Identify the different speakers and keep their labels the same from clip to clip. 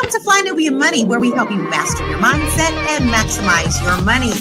Speaker 1: Welcome to Fly Nubian Money, where we help you master your mindset and maximize your money.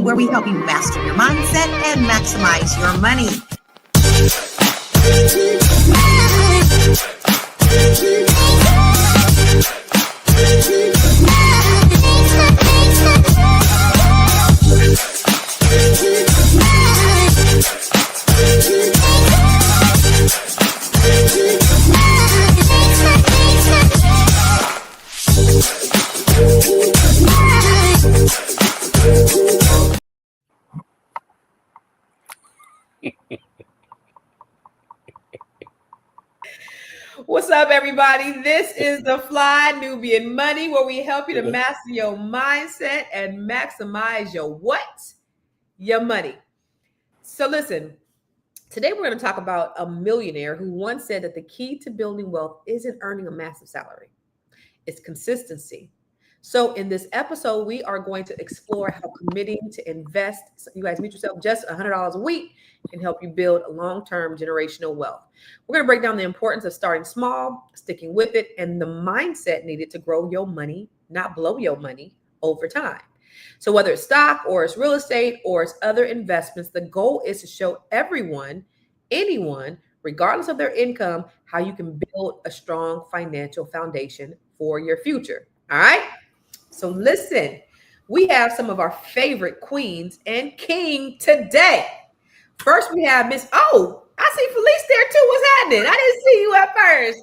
Speaker 1: Where we help you master your mindset and maximize your money.
Speaker 2: What's up, everybody? This is the Fly Nubian Money, where we help you to master your mindset and maximize your what? Your money. So listen, today we're going to talk about a millionaire who once said that the key to building wealth isn't earning a massive salary. It's consistency. So in this episode, we are going to explore how committing to invest, so you guys meet yourself, just $100 a week can help you build a long-term generational wealth. We're going to break down the importance of starting small, sticking with it, and the mindset needed to grow your money, not blow your money over time. So whether it's stock or it's real estate or it's other investments, the goal is to show everyone, anyone, regardless of their income, how you can build a strong financial foundation for your future. All right? So listen, we have some of our favorite queens and king today. First, we have Miss, I see Felice there too. What's happening? I didn't see you at first.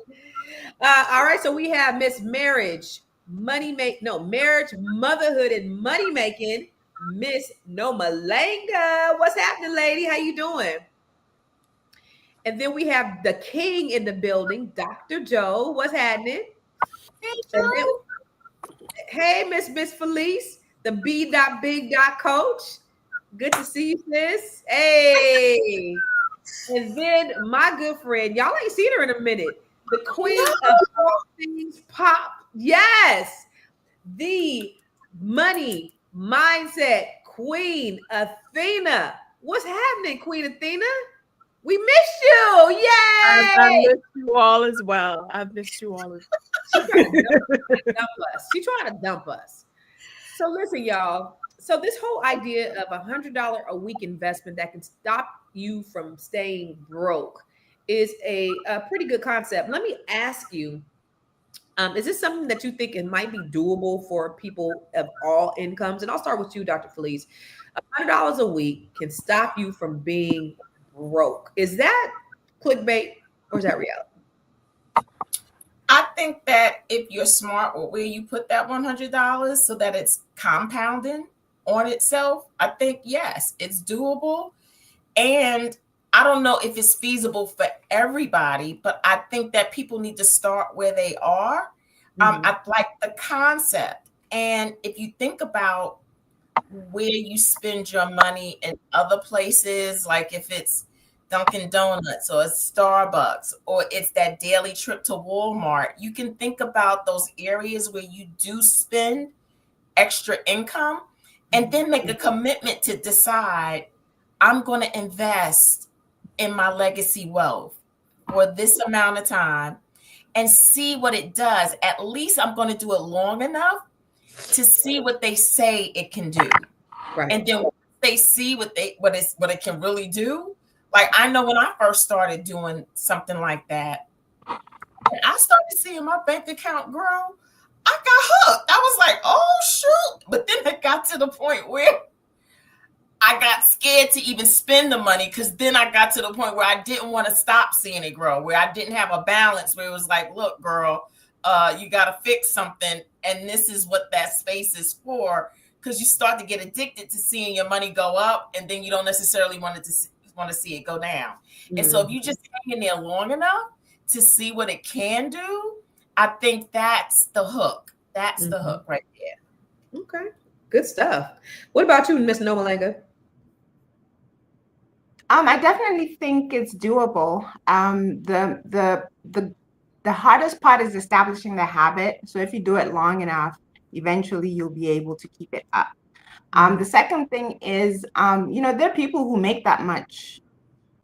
Speaker 2: All right, so we have Miss Marriage, Marriage, Motherhood, and Money Making, Miss Nomalanga. What's happening, lady? How you doing? And then we have the king in the building, Dr. Joe. What's happening?
Speaker 3: Hey, Joe.
Speaker 2: Hey, Miss Felice, the B.Big coach. Good to see you, sis. Hey. And then my good friend, y'all ain't seen her in a minute, the queen of all things pop. Yes. The money mindset queen, Athena. What's happening, Queen Athena? We missed you. Yay.
Speaker 3: I missed you all as well.
Speaker 2: She's trying to dump us. So listen, y'all. So this whole idea of $100 a week investment that can stop you from staying broke is a pretty good concept. Let me ask you, is this something that you think it might be doable for people of all incomes? And I'll start with you, Dr. Felice. $100 a week can stop you from being broke. Is that clickbait or is that reality?
Speaker 4: I think that if you're smart with where you put that $100 so that it's compounding on itself, I think, yes, it's doable. And I don't know if it's feasible for everybody, but I think that people need to start where they are. I like the concept. And if you think about where you spend your money in other places, like if it's Dunkin' Donuts or it's Starbucks or it's that daily trip to Walmart, you can think about those areas where you do spend extra income and then make a commitment to decide, I'm going to invest in my legacy wealth for this amount of time and see what it does. At least I'm going to do it long enough to see what they say it can do.
Speaker 2: Right.
Speaker 4: And then they see what it can really do. Like, I know when I first started doing something like that, and I started seeing my bank account grow, I got hooked. I was like, oh shoot. But then it got to the point where I got scared to even spend the money, because then I got to the point where I didn't want to stop seeing it grow, where I didn't have a balance, where it was like, look, girl, you got to fix something. And this is what that space is for, because you start to get addicted to seeing your money go up, and then you don't necessarily want to see it go down. Mm-hmm. And so if you just hang in there long enough to see what it can do, I think that's the hook. That's mm-hmm. the hook right there.
Speaker 2: Okay. Good stuff. What about you, Miss Nomalanga?
Speaker 5: I definitely think it's doable. The hardest part is establishing the habit. So if you do it long enough, eventually you'll be able to keep it up. The second thing is, there are people who make that much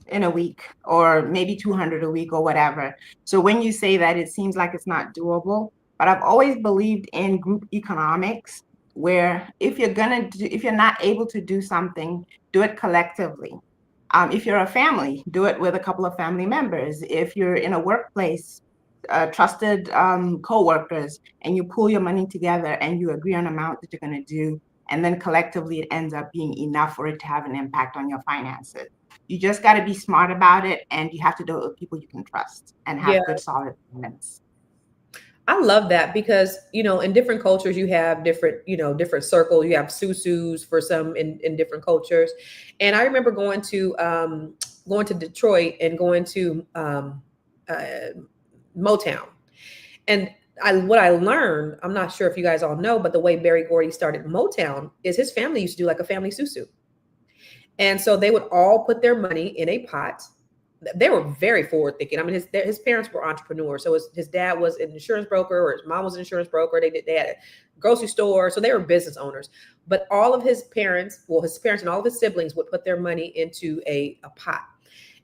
Speaker 5: in a week, or maybe 200 a week or whatever. So when you say that, it seems like it's not doable. But I've always believed in group economics, where if you're not able to do something, do it collectively. If you're a family, do it with a couple of family members. If you're in a workplace, trusted co-workers, and you pull your money together and you agree on an amount that you're going to do, and then collectively it ends up being enough for it to have an impact on your finances. You just got to be smart about it, and you have to do it with people you can trust and have good, solid payments.
Speaker 2: I love that, because, in different cultures, you have different circles. You have susus for some in different cultures. And I remember going to Detroit and going to Motown. And what I learned, I'm not sure if you guys all know, but the way Berry Gordy started Motown is his family used to do like a family susu. And so they would all put their money in a pot. They were very forward thinking. I mean, his parents were entrepreneurs. So his dad was an insurance broker, or his mom was an insurance broker. They had a grocery store. So they were business owners. But all of his parents and all of his siblings would put their money into a pot.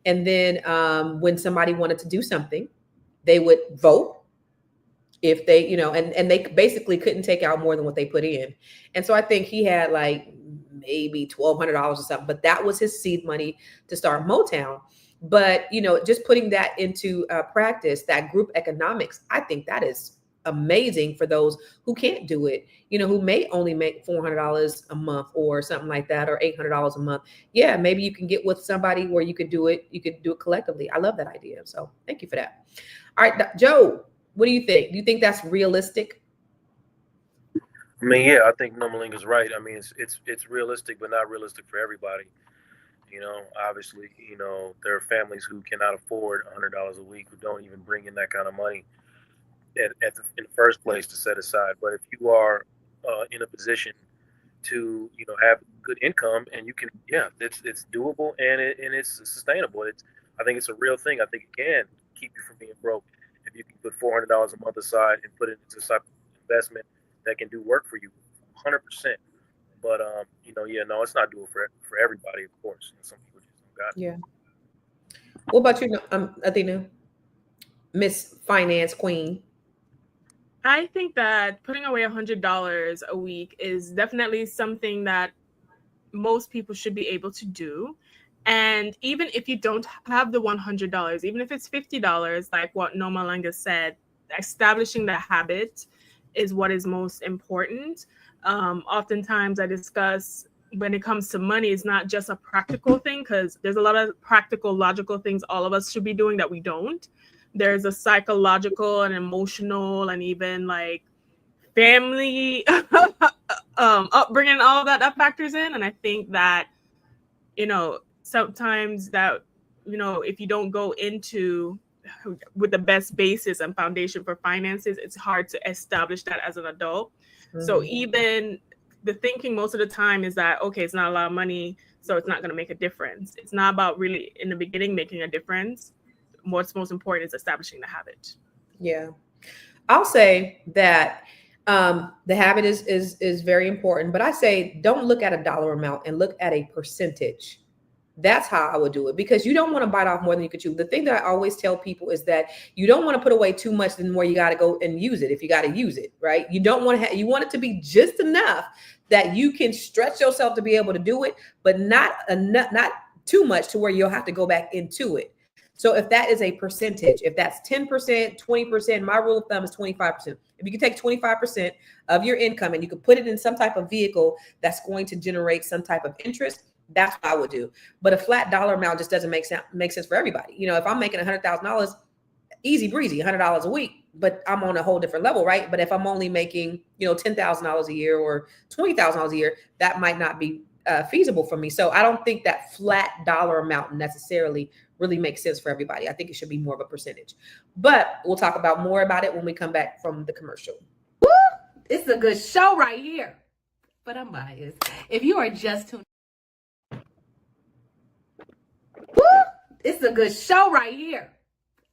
Speaker 2: And then when somebody wanted to do something, they would vote. If they, and they basically couldn't take out more than what they put in. And so I think he had like maybe $1,200 or something, but that was his seed money to start Motown. But, just putting that into practice, that group economics, I think that is amazing for those who can't do it, who may only make $400 a month or something like that, or $800 a month. Yeah, maybe you can get with somebody where you could do it. You could do it collectively. I love that idea. So thank you for that. All right, Joe, what do you think? Do you think that's realistic?
Speaker 6: I mean, yeah, I think Nomalanga's right. I mean, it's realistic, but not realistic for everybody. Obviously, there are families who cannot afford $100 a week, who don't even bring in that kind of money in the first place to set aside. But if you are in a position to, have good income, and you can, it's doable, and it's sustainable. I think it's a real thing. I think it can keep you from being broke. If you can put $400 a month aside and put it into some investment that can do work for you, 100%. But it's not doable for everybody, of course. Some people just don't got it.
Speaker 2: Yeah. What about you, Athena, Miss Finance Queen?
Speaker 3: I think that putting away $100 a week is definitely something that most people should be able to do. And even if you don't have the $100, even if it's $50, like what Nomalanga said, establishing the habit is what is most important. Oftentimes I discuss, when it comes to money, it's not just a practical thing, because there's a lot of practical, logical things all of us should be doing that we don't. There's a psychological and emotional and even like family upbringing, all of that factors in. And I think that, sometimes that, if you don't go into with the best basis and foundation for finances, it's hard to establish that as an adult. Mm-hmm. So even the thinking most of the time is that, okay, it's not a lot of money, so it's not going to make a difference. It's not about really in the beginning making a difference. What's most important is establishing the habit.
Speaker 2: Yeah. I'll say that the habit is very important, but I say don't look at a dollar amount and look at a percentage That's how I would do it, because you don't want to bite off more than you can chew. The thing that I always tell people is that you don't want to put away too much, the more you got to go and use it. If you got to use it, right? You don't want to you want it to be just enough that you can stretch yourself to be able to do it, but not enough, not too much to where you'll have to go back into it. So if that is a percentage, if that's 10%, 20%, my rule of thumb is 25%. If you can take 25% of your income and you can put it in some type of vehicle that's going to generate some type of interest, that's what I would do. But a flat dollar amount just doesn't make sense for everybody. You know, if I'm making $100,000, easy breezy, $100 a week, but I'm on a whole different level, right? But if I'm only making, you know, $10,000 a year or $20,000 a year, that might not be feasible for me. So I don't think that flat dollar amount necessarily really makes sense for everybody. I think it should be more of a percentage, but we'll talk about more about it when we come back from the commercial.
Speaker 7: Woo! It's a good show right here, but I'm biased. If you are just tuning, woo! It's a good show right here,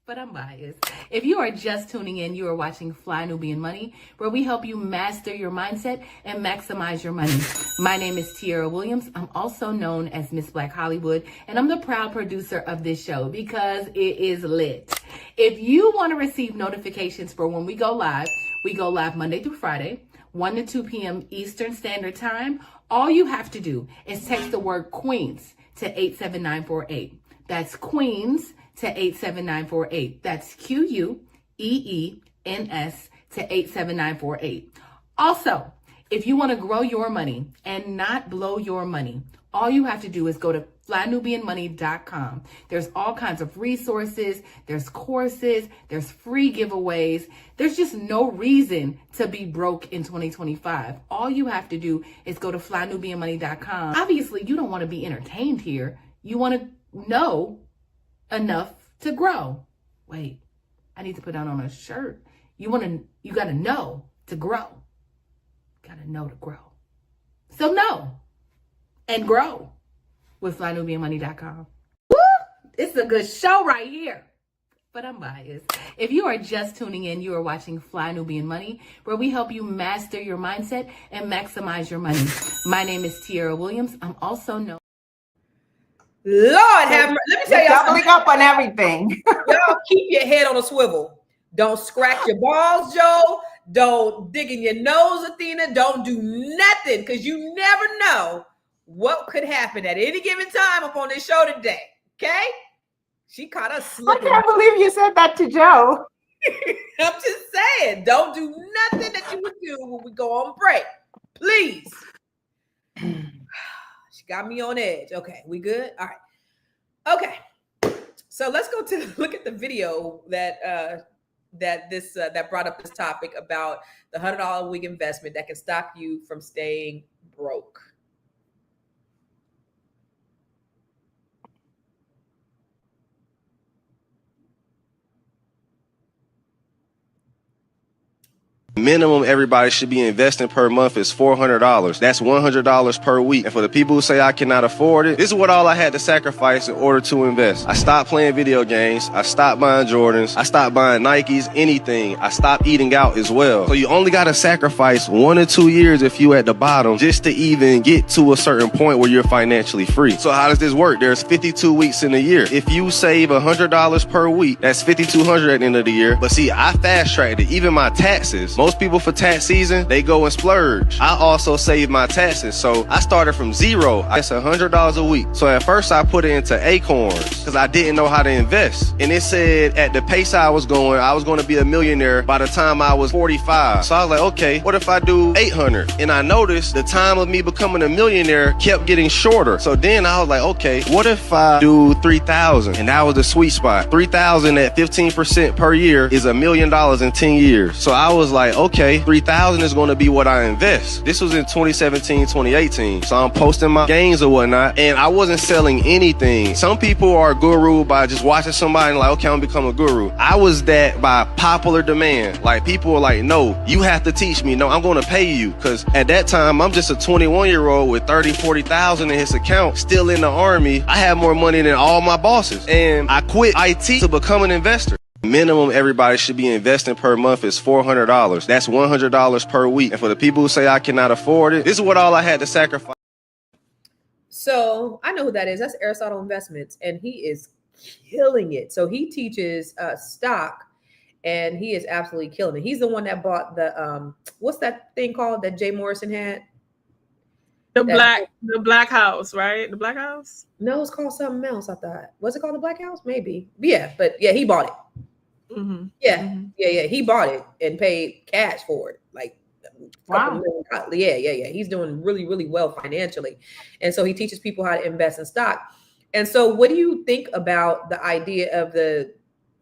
Speaker 7: but I'm biased. If you are just tuning in, you are watching Fly Nubian Money, where we help you master your mindset and maximize your money. My name is Tiara Williams. I'm also known as Miss Black Hollywood, and I'm the proud producer of this show because it is lit. If you want to receive notifications for when we go live Monday through Friday, 1 to 2 p.m. Eastern Standard Time. All you have to do is text the word Queens to 87948. That's Queens to 87948. That's QUEENS to 87948. Also, if you want to grow your money and not blow your money, all you have to do is go to flynubianmoney.com. There's all kinds of resources, there's courses, there's free giveaways. There's just no reason to be broke in 2025. All you have to do is go to flynubianmoney.com. Obviously, you don't want to be entertained here. You want to know enough to grow. Wait, I need to put that on a shirt. You got to know to grow. Got to know to grow. So know and grow with flynubianmoney.com. Woo! It's a good show right here, but I'm biased. If you are just tuning in, you are watching Fly Nubian Money, where we help you master your mindset and maximize your money. My name is Tiara Williams. I'm also known.
Speaker 2: Lord have mercy. Let me tell y'all
Speaker 5: doubling up on everything.
Speaker 2: Y'all keep your head on a swivel. Don't scratch your balls, Joe. Don't dig in your nose, Athena. Don't do nothing, because you never know what could happen at any given time up on this show today. Okay? She caught us slipping.
Speaker 5: I can't believe you said that to Joe.
Speaker 2: I'm just saying, don't do nothing that you would do when we go on break. Please. She got me on edge. Okay, we good? All right. Okay. So let's go to look at the video that that brought up this topic about the $100 a week investment that can stop you from staying broke.
Speaker 8: Minimum everybody should be investing per month is $400. That's $100 per week. And for the people who say I cannot afford it, this is what all I had to sacrifice in order to invest. I stopped playing video games. I stopped buying Jordans. I stopped buying Nikes, anything. I stopped eating out as well. So you only got to sacrifice 1 or 2 years if you at the bottom just to even get to a certain point where you're financially free. So how does this work? There's 52 weeks in a year. If you save $100 per week, that's $5,200 at the end of the year. But see, I fast tracked it. Even my taxes. Most people for tax season, they go and splurge. I also save my taxes. So I started from zero. It's $100 a week. So at first I put it into Acorns because I didn't know how to invest. And it said at the pace I was going to be a millionaire by the time I was 45. So I was like, okay, what if I do 800? And I noticed the time of me becoming a millionaire kept getting shorter. So then I was like, okay, what if I do 3,000? And that was the sweet spot. 3,000 at 15% per year is $1 million in 10 years. So I was like, okay, 3,000 is going to be what I invest. This was in 2017, 2018. So I'm posting my gains or whatnot, and I wasn't selling anything. Some people are guru by just watching somebody and like, okay, I'm gonna become a guru. I was that by popular demand. Like people were like, no, you have to teach me. No, I'm going to pay you. Because at that time, I'm just a 21-year-old with 30, 40,000 in his account, still in the army. I had more money than all my bosses. And I quit IT to become an investor. Minimum everybody should be investing per month is $400. That's $100 per week. And for the people who say I cannot afford it, this is what all I had to sacrifice.
Speaker 2: So I know who that is. That's Aristotle Investments, and he is killing it. So he teaches stock, and he is absolutely killing it. He's the one that bought the what's that thing called that Jay Morrison had?
Speaker 3: The black house, right? The black house?
Speaker 2: No, it's called something else, I thought. Was it called the Black House? Maybe. Yeah, but yeah, he bought it.
Speaker 3: Mm-hmm.
Speaker 2: Yeah,
Speaker 3: Mm-hmm.
Speaker 2: yeah. He bought it and paid cash for it. Like
Speaker 5: Wow.
Speaker 2: Yeah. He's doing really, really well financially. And so he teaches people how to invest in stock. And so what do you think about the idea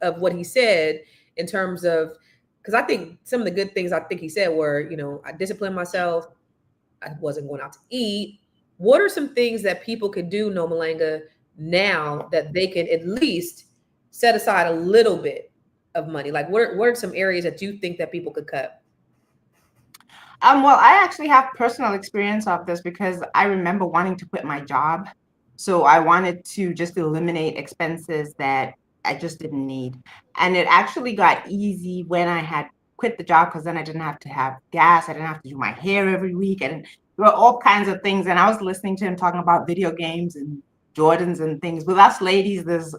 Speaker 2: of what he said in terms of, because I think some of the good things I think he said were, you know, I disciplined myself. I wasn't going out to eat. What are some things that people could do, Nomalanga, now that they can at least set aside a little bit of money? Like what are some areas that you think that people could cut?
Speaker 5: Well, I actually have personal experience of this because I remember wanting to quit my job. So I wanted to just eliminate expenses that I just didn't need. And it actually got easy when I had quit the job because then I didn't have to have gas. I didn't have to do my hair every week. And there were all kinds of things. And I was listening to him talking about video games and Jordans and things. With us ladies, there's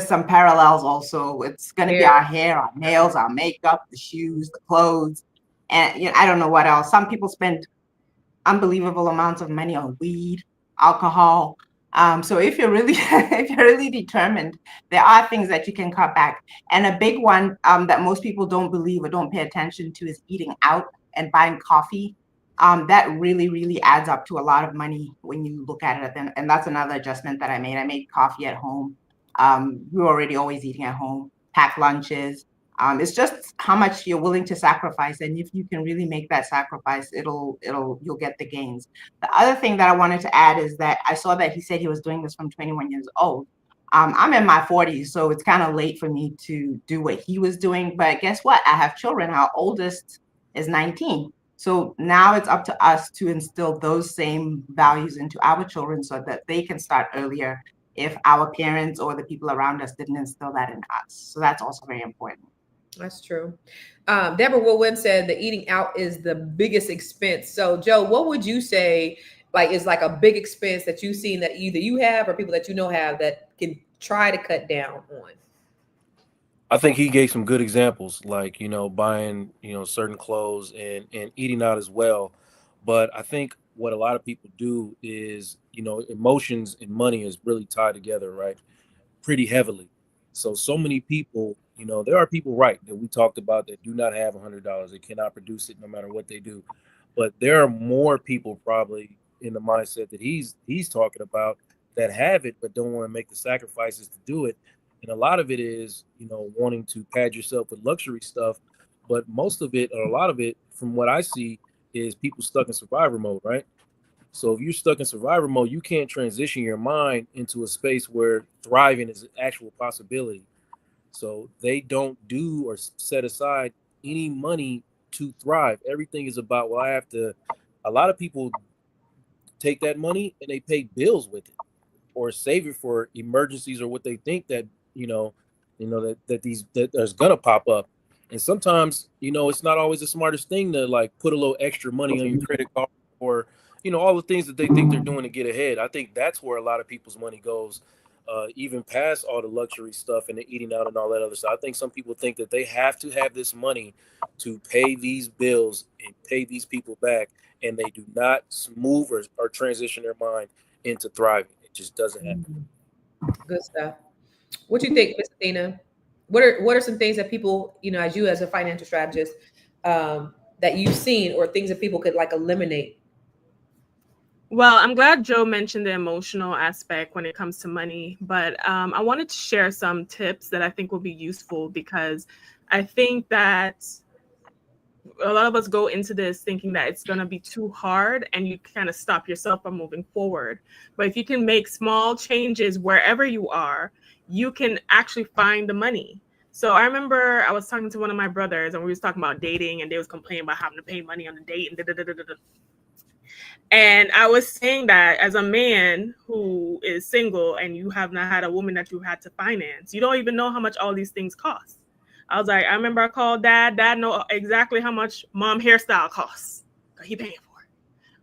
Speaker 5: some parallels also. It's going to be our hair, our nails, our makeup, the shoes, the clothes. And you know, I don't know what else. Some people spend unbelievable amounts of money on weed, alcohol. So if you're really if you're really determined, there are things that you can cut back. And a big one that most people don't believe or don't pay attention to is eating out and buying coffee. That really, really adds up to a lot of money when you look at it. And that's another adjustment that I made. I made coffee at home. We were already always eating at home, packed lunches. It's just how much you're willing to sacrifice, and if you can really make that sacrifice, you'll get the gains. The other thing that I wanted to add is that I saw that he said he was doing this from 21 years old. I'm in my 40s, so it's kind of late for me to do what he was doing. But guess what? I have children. Our oldest is 19. So now it's up to us to instill those same values into our children so that they can start earlier if our parents or the people around us didn't instill that in us. So that's also very important.
Speaker 2: That's true. Deborah Woodwin said that eating out is the biggest expense. So, Joe, what would you say is like a big expense that you've seen that either you have or people that you know have that can try to cut down on?
Speaker 6: I think he gave some good examples, like, you know, buying, you know, certain clothes and eating out as well. But I think what a lot of people do is, you know, emotions and money is really tied together, right? Pretty heavily. So many people, you know, there are people, right, that we talked about that do not have $100. They cannot produce it no matter what they do. But there are more people probably in the mindset that he's talking about that have it but don't want to make the sacrifices to do it. And a lot of it is, you know, wanting to pad yourself with luxury stuff. But most of it, or a lot of it, from what I see, is people stuck in survivor mode, right? So if you're stuck in survivor mode, you can't transition your mind into a space where thriving is an actual possibility. So they don't do or set aside any money to thrive. Everything is about, well, a lot of people take that money and they pay bills with it or save it for emergencies or what they think that, that there's gonna pop up. And sometimes, you know, it's not always the smartest thing to like put a little extra money on your credit card or, you know, all the things that they think they're doing to get ahead. I think that's where a lot of people's money goes, even past all the luxury stuff and the eating out and all that other stuff. I think some people think that they have to have this money to pay these bills and pay these people back, and they do not smooth or transition their mind into thriving. It just doesn't happen.
Speaker 2: Good stuff. What do you think, Miss Athena? What are some things that people, you know, as a financial strategist, that you've seen, or things that people could like eliminate?
Speaker 3: Well, I'm glad Joe mentioned the emotional aspect when it comes to money, but I wanted to share some tips that I think will be useful, because I think that a lot of us go into this thinking that it's going to be too hard and you kind of stop yourself from moving forward. But if you can make small changes wherever you are, you can actually find the money. So I remember I was talking to one of my brothers and we was talking about dating, and they was complaining about having to pay money on the date and da-da-da-da-da. And I was saying that as a man who is single and you have not had a woman that you had to finance, you don't even know how much all these things cost. I was like, I remember I called dad. Dad know exactly how much mom hairstyle costs. He paying for it.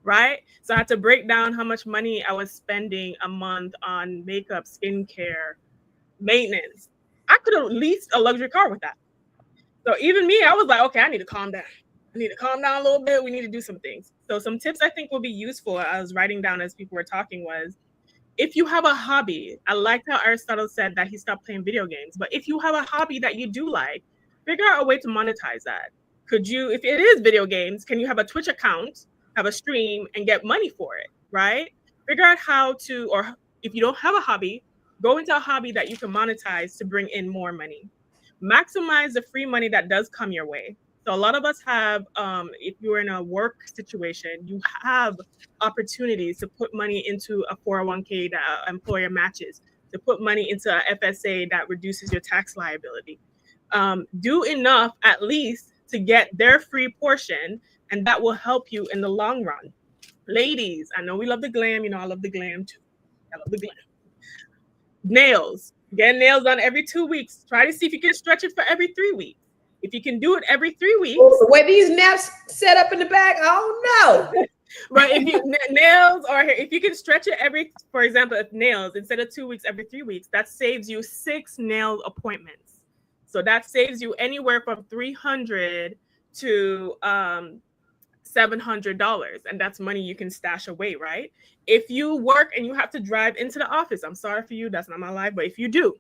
Speaker 3: right? So I had to break down how much money I was spending a month on makeup, skincare, maintenance. I could have leased a luxury car with that. So even me, I was like, okay, I need to calm down. I need to calm down a little bit. We need to do some things. So some tips I think will be useful, I was writing down as people were talking, was if you have a hobby, I liked how Aristotle said that he stopped playing video games, but if you have a hobby that you do like, figure out a way to monetize that. Could you, if it is video games, can you have a Twitch account, have a stream, and get money for it, right? Figure out how to, or if you don't have a hobby, go into a hobby that you can monetize to bring in more money. Maximize the free money that does come your way. So a lot of us have, if you're in a work situation, you have opportunities to put money into a 401k that employer matches, to put money into a FSA that reduces your tax liability. Do enough at least to get their free portion, and that will help you in the long run. Ladies, I know we love the glam. I love the glam too. I love the glam. Nails. Get nails done every 2 weeks. Try to see if you can stretch it for every 3 weeks. If you can do it every 3 weeks.
Speaker 2: The way these naps set up in the back, oh no.
Speaker 3: But if you nails, or if you can stretch it every, for example, if nails, instead of 2 weeks, every 3 weeks, that saves you 6 nail appointments. So that saves you anywhere from $300 to $700, and that's money you can stash away, right? If you work and you have to drive into the office, I'm sorry for you, that's not my life, but if you do,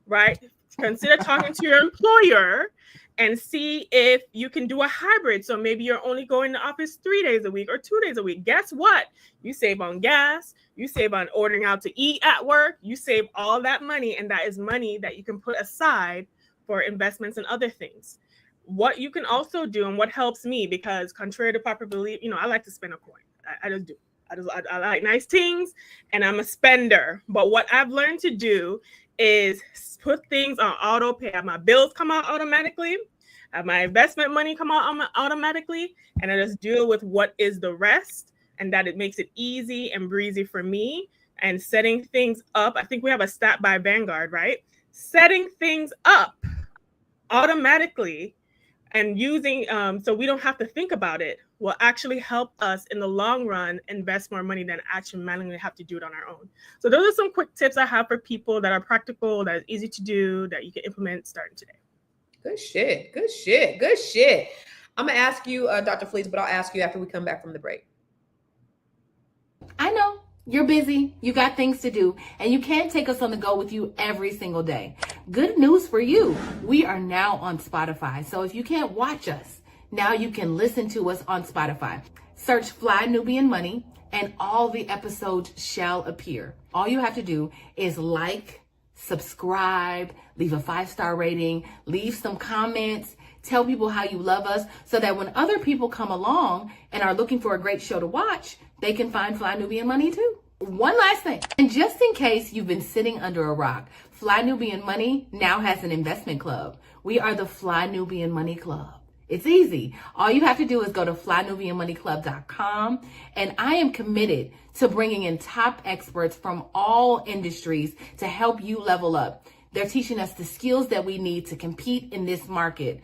Speaker 3: right, consider talking to your employer and see if you can do a hybrid. So maybe you're only going to the office 3 days a week or 2 days a week. Guess what? You save on gas, you save on ordering out to eat at work, you save all that money, and that is money that you can put aside for investments and other things. What you can also do, and what helps me, because contrary to popular belief, I like to spend a coin. I just do. I like nice things, and I'm a spender. But what I've learned to do is put things on auto pay. Have my bills come out automatically, have my investment money come out automatically, and I just deal with what is the rest, and that it makes it easy and breezy for me. And setting things up, I think we have a stat by Vanguard, right? Setting things up automatically and using, so we don't have to think about it, will actually help us in the long run invest more money than actually manually have to do it on our own. So those are some quick tips I have for people that are practical, that is easy to do, that you can implement starting today.
Speaker 2: Good shit. Good shit. Good shit. I'm going to ask you, Dr. Felice, but I'll ask you after we come back from the break.
Speaker 7: I know you're busy, you got things to do, and you can't take us on the go with you every single day. Good news for you. We are now on Spotify. So if you can't watch us, now you can listen to us on Spotify. Search Fly Nubian Money and all the episodes shall appear. All you have to do is like, subscribe, leave a 5-star rating, leave some comments, tell people how you love us, so that when other people come along and are looking for a great show to watch, they can find Fly Nubian Money too. One last thing, and just in case you've been sitting under a rock, Fly Nubian Money now has an investment club. We are the Fly Nubian Money Club. It's easy. All you have to do is go to flynubianmoneyclub.com, and I am committed to bringing in top experts from all industries to help you level up. They're teaching us the skills that we need to compete in this market.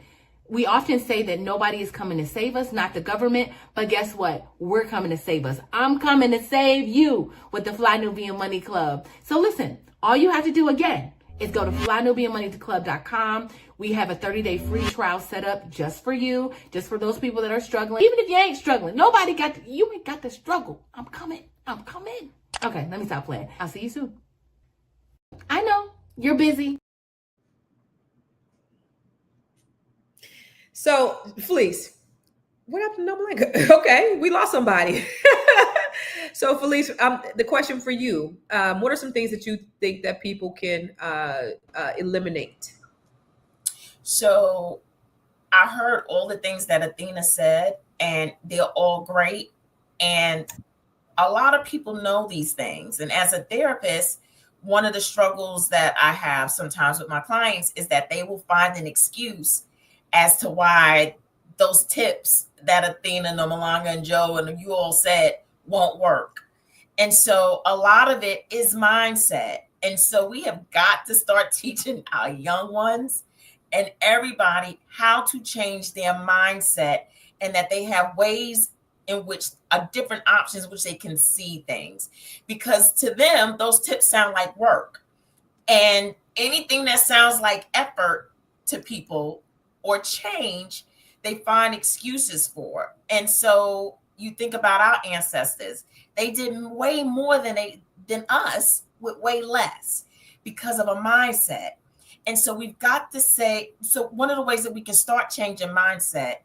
Speaker 7: We often say that nobody is coming to save us, not the government, but guess what? We're coming to save us. I'm coming to save you with the Fly Nubian Money Club. So listen, all you have to do again is go to flynubianmoneyclub.com. We have a 30-day free trial set up just for you, just for those people that are struggling. Even if you ain't struggling, you ain't got to struggle. I'm coming. Okay, let me stop playing. I'll see you soon. I know you're busy.
Speaker 2: So, Felice, what happened to Nomalanga? Okay, we lost somebody. So, Felice, the question for you, what are some things that you think that people can eliminate?
Speaker 4: So I heard all the things that Athena said, and they're all great. And a lot of people know these things. And as a therapist, one of the struggles that I have sometimes with my clients is that they will find an excuse as to why those tips that Athena, Nomalanga, and Joe and you all said won't work. And so a lot of it is mindset. And so we have got to start teaching our young ones and everybody how to change their mindset, and that they have ways in which are different options which they can see things, because to them those tips sound like work, and anything that sounds like effort to people or change, they find excuses for. And so you think about our ancestors, they did way more than us with way less because of a mindset. And so we've got to say, so one of the ways that we can start changing mindset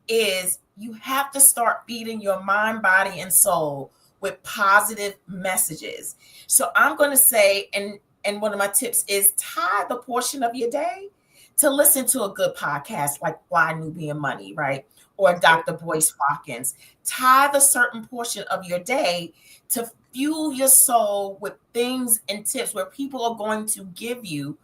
Speaker 4: is you have to start feeding your mind, body, and soul with positive messages. So I'm going to say, and one of my tips is tie the portion of your day to listen to a good podcast like Fly Nubian Money, right? Or Dr. Boyce Watkins. Tie the certain portion of your day to fuel your soul with things and tips where people are going to give you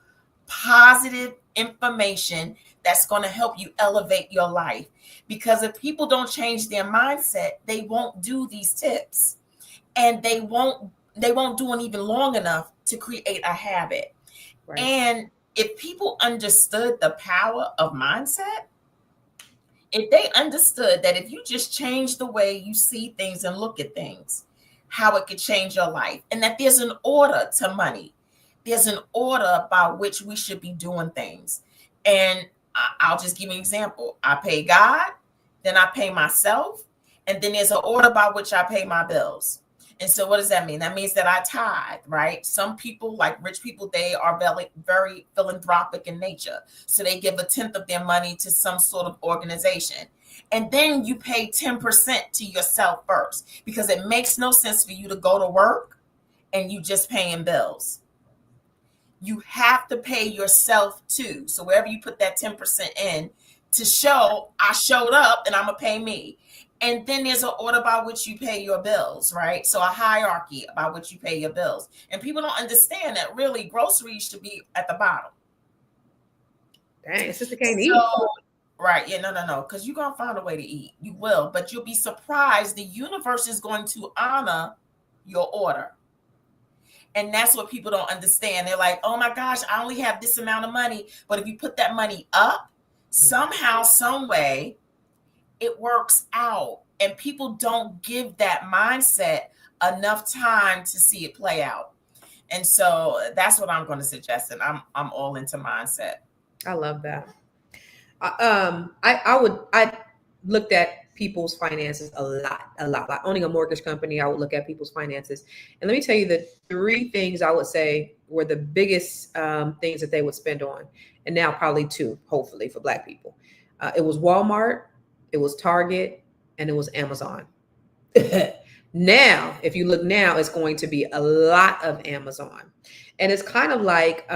Speaker 4: positive information that's going to help you elevate your life. Because if people don't change their mindset, they won't do these tips, and they won't do it even long enough to create a habit. Right. And if people understood the power of mindset, if they understood that if you just change the way you see things and look at things, how it could change your life, and that there's an order to money. There's an order by which we should be doing things. And I'll just give you an example. I pay God, then I pay myself, and then there's an order by which I pay my bills. And so what does that mean? That means that I tithe, right? Some people, like rich people, they are very, very philanthropic in nature. So they give 1/10 of their money to some sort of organization. And then you pay 10% to yourself first, because it makes no sense for you to go to work and you just paying bills. You have to pay yourself too. So wherever you put that 10% in to show I showed up and I'm going to pay me. And then there's an order by which you pay your bills, right? So a hierarchy by which you pay your bills. And people don't understand that really groceries should be at the bottom.
Speaker 2: Dang, sister can't eat.
Speaker 4: Right. Yeah, no. Because you're going to find a way to eat. You will. But you'll be surprised. The universe is going to honor your order. And that's what people don't understand. They're like, oh my gosh, I only have this amount of money. But if you put that money up, somehow, some way, it works out. And people don't give that mindset enough time to see it play out. And so that's what I'm going to suggest. And I'm all into mindset.
Speaker 2: I love that. I looked at people's finances a lot. Like owning a mortgage company, I would look at people's finances. And let me tell you the 3 things I would say were the biggest things that they would spend on. And now probably 2, hopefully, for Black people. It was Walmart, it was Target, and it was Amazon. Now, if you look now, it's going to be a lot of Amazon. And it's kind of like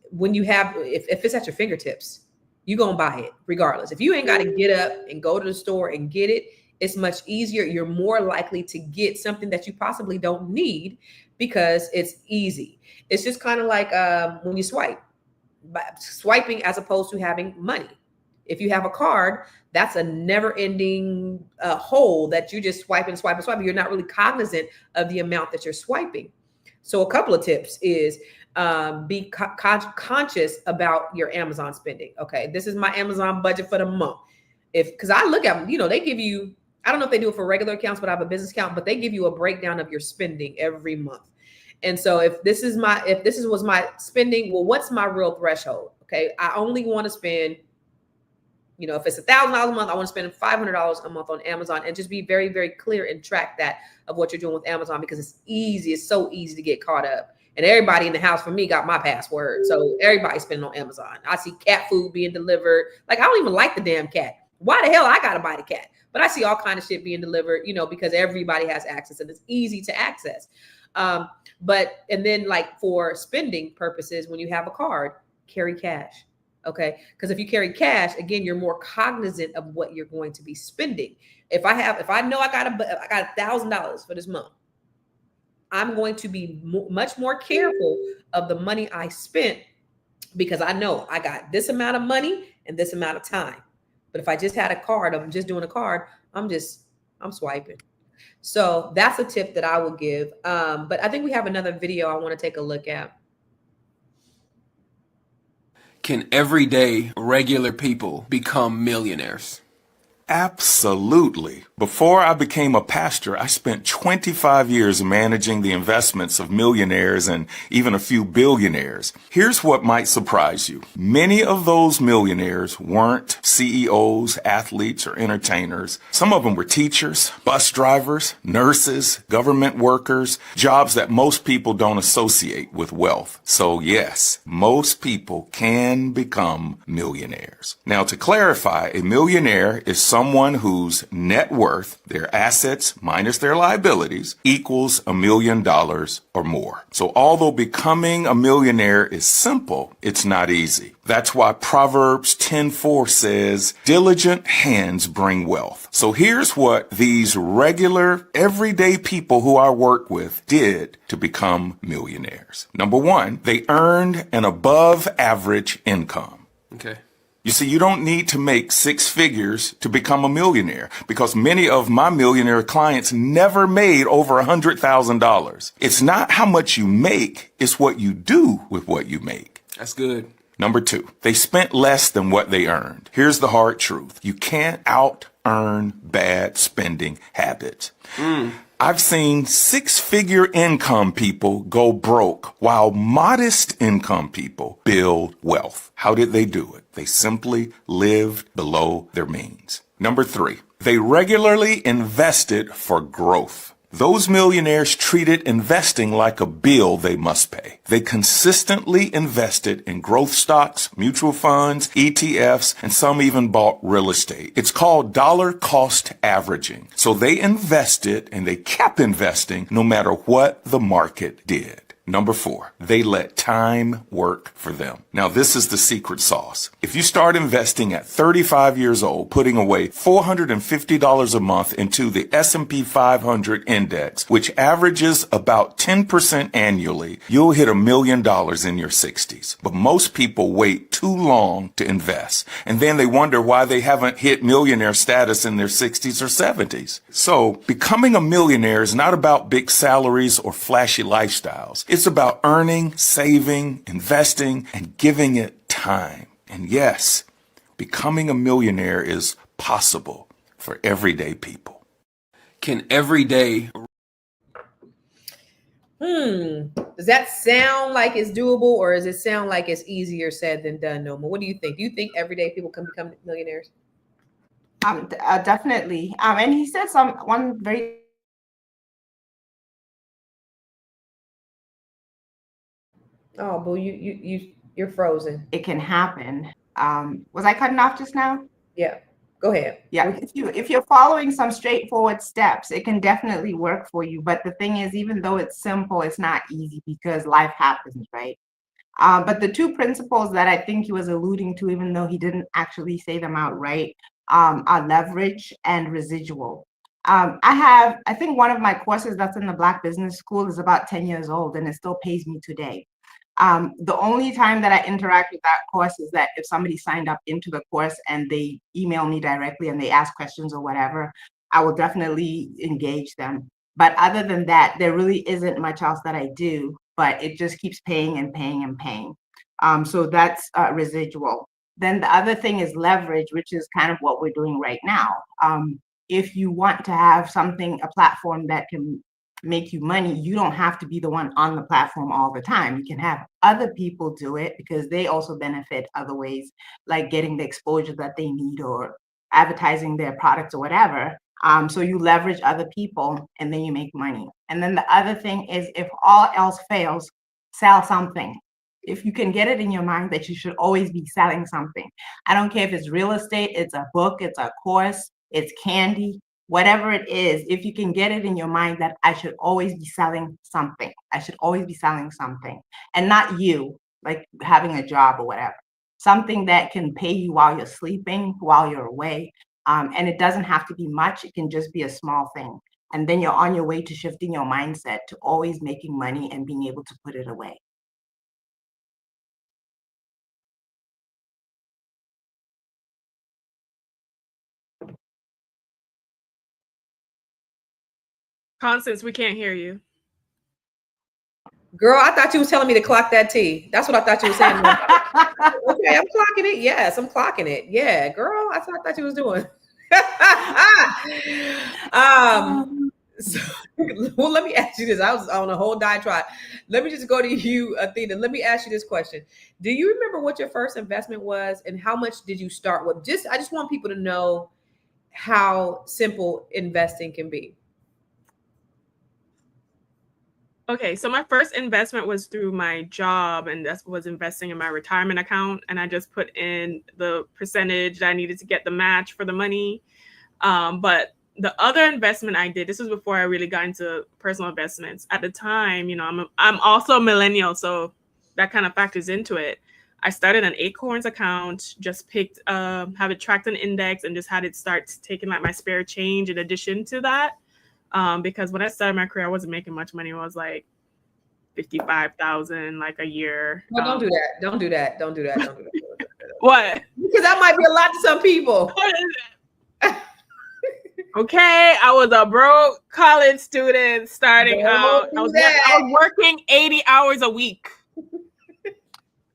Speaker 2: when you have, if it's at your fingertips, you're going to buy it regardless. If you ain't got to get up and go to the store and get it, it's much easier. You're more likely to get something that you possibly don't need because it's easy. It's just kind of like when you swiping as opposed to having money. If you have a card, that's a never ending hole that you just swipe and swipe and swipe. You're not really cognizant of the amount that you're swiping. So a couple of tips is be conscious about your Amazon spending. Okay, this is my Amazon budget for the month. Because I look at them, they give you, I don't know if they do it for regular accounts, but I have a business account, but they give you a breakdown of your spending every month. And so if this was my spending, well, what's my real threshold? Okay, I only want to spend, if it's $1,000 a month, I want to spend $500 a month on Amazon, and just be very, very clear and track that of what you're doing with Amazon, because it's easy. It's so easy to get caught up. And everybody in the house for me got my password. So everybody's spending on Amazon. I see cat food being delivered. Like, I don't even like the damn cat. Why the hell I got to buy the cat? But I see all kind of shit being delivered, because everybody has access and it's easy to access. And then like for spending purposes, when you have a card, carry cash. Okay. Because if you carry cash, again, you're more cognizant of what you're going to be spending. If I know I got $1,000 for this month, I'm going to be much more careful of the money I spent, because I know I got this amount of money and this amount of time. But if I just had a card, I'm just doing a card, I'm swiping. So that's a tip that I would give. But I think we have another video I want to take a look at.
Speaker 9: Can everyday regular people become millionaires? Absolutely. Before I became a pastor, I spent 25 years managing the investments of millionaires and even a few billionaires. Here's what might surprise you. Many of those millionaires weren't CEOs, athletes, or entertainers. Some of them were teachers, bus drivers, nurses, government workers, jobs that most people don't associate with wealth. So yes, most people can become millionaires. Now, to clarify, a millionaire is someone whose net worth, their assets minus their liabilities, equals $1 million or more. So although becoming a millionaire is simple, it's not easy. That's why Proverbs 10:4 says, diligent hands bring wealth. So here's what these regular, everyday people who I work with did to become millionaires. Number one, they earned an above average income.
Speaker 10: Okay.
Speaker 9: You see, you don't need to make six figures to become a millionaire because many of my millionaire clients never made over $100,000. It's not how much you make, it's what you do with what you make.
Speaker 10: That's good.
Speaker 9: Number two, they spent less than what they earned. Here's the hard truth. You can't out-earn bad spending habits. I've seen six-figure income people go broke while modest income people build wealth. How did they do it? They simply lived below their means. Number three, they regularly invested for growth. Those millionaires treated investing like a bill they must pay. They consistently invested in growth stocks, mutual funds, ETFs, and some even bought real estate. It's called dollar cost averaging. So they invested and they kept investing no matter what the market did. Number four, they let time work for them. Now, this is the secret sauce. If you start investing at 35 years old, putting away $450 a month into the S&P 500 index, which averages about 10% annually, you'll hit $1 million in your 60s. But most people wait too long to invest, and then they wonder why they haven't hit millionaire status in their 60s or 70s. So, becoming a millionaire is not about big salaries or flashy lifestyles. It's about earning, saving, investing, and giving it time. And yes, becoming a millionaire is possible for everyday people.
Speaker 10: Can everyday...
Speaker 2: Does that sound like it's doable, or does it sound like it's easier said than done, Noma? What do you think? Do you think everyday people can become millionaires?
Speaker 5: Definitely. And he said one very...
Speaker 2: Oh, boo, you're frozen.
Speaker 5: It can happen. Was I cutting off just now?
Speaker 2: Yeah, go ahead.
Speaker 5: Yeah, if you're following some straightforward steps, it can definitely work for you. But the thing is, even though it's simple, it's not easy because life happens, right? But the two principles that I think he was alluding to, even though he didn't actually say them outright, are leverage and residual. I think one of my courses that's in the Black Business School is about 10 years old, and it still pays me today. The only time that I interact with that course is that if somebody signed up into the course and they email me directly and they ask questions or whatever, I will definitely engage them. But other than that, there really isn't much else that I do, but it just keeps paying and paying and paying. So that's residual. Then the other thing is leverage, which is kind of what we're doing right now. If you want to have a platform that can make you money, you don't have to be the one on the platform all the time. You can have other people do it because they also benefit other ways, like getting the exposure that they need or advertising their products or whatever. So you leverage other people and then you make money. And then the other thing is, if all else fails, sell something. If you can get it in your mind that you should always be selling something. I don't care if it's real estate, it's a book, it's a course, it's candy, whatever it is, if you can get it in your mind that I should always be selling something. I should always be selling something. And not you, like having a job or whatever. Something that can pay you while you're sleeping, while you're away. And it doesn't have to be much. It can just be a small thing. And then you're on your way to shifting your mindset to always making money and being able to put it away.
Speaker 3: Constance, we can't hear you.
Speaker 2: Girl, I thought you was telling me to clock that T. That's what I thought you were saying. Okay, I'm clocking it. Yes, I'm clocking it. Yeah, girl, that's what I thought you was doing. So, well, let me ask you this. I was on a whole diatribe. Let me just go to you, Athena. Let me ask you this question. Do you remember what your first investment was and how much did you start with? I just want people to know how simple investing can be.
Speaker 3: Okay, so my first investment was through my job, and that was investing in my retirement account. And I just put in the percentage that I needed to get the match for the money. But the other investment I did, this was before I really got into personal investments. At the time, you know, I'm also a millennial, so that kind of factors into it. I started an Acorns account, just picked, have it tracked an index, and just had it start taking like my spare change in addition to that. Because when I started my career, I wasn't making much money. It was like 55,000 like a year.
Speaker 2: No, don't do that. Don't do that. Don't do that. Don't do that.
Speaker 3: What?
Speaker 2: Because that might be a lot to some people.
Speaker 3: Okay, I was a broke college student starting out. I was working 80 hours a week.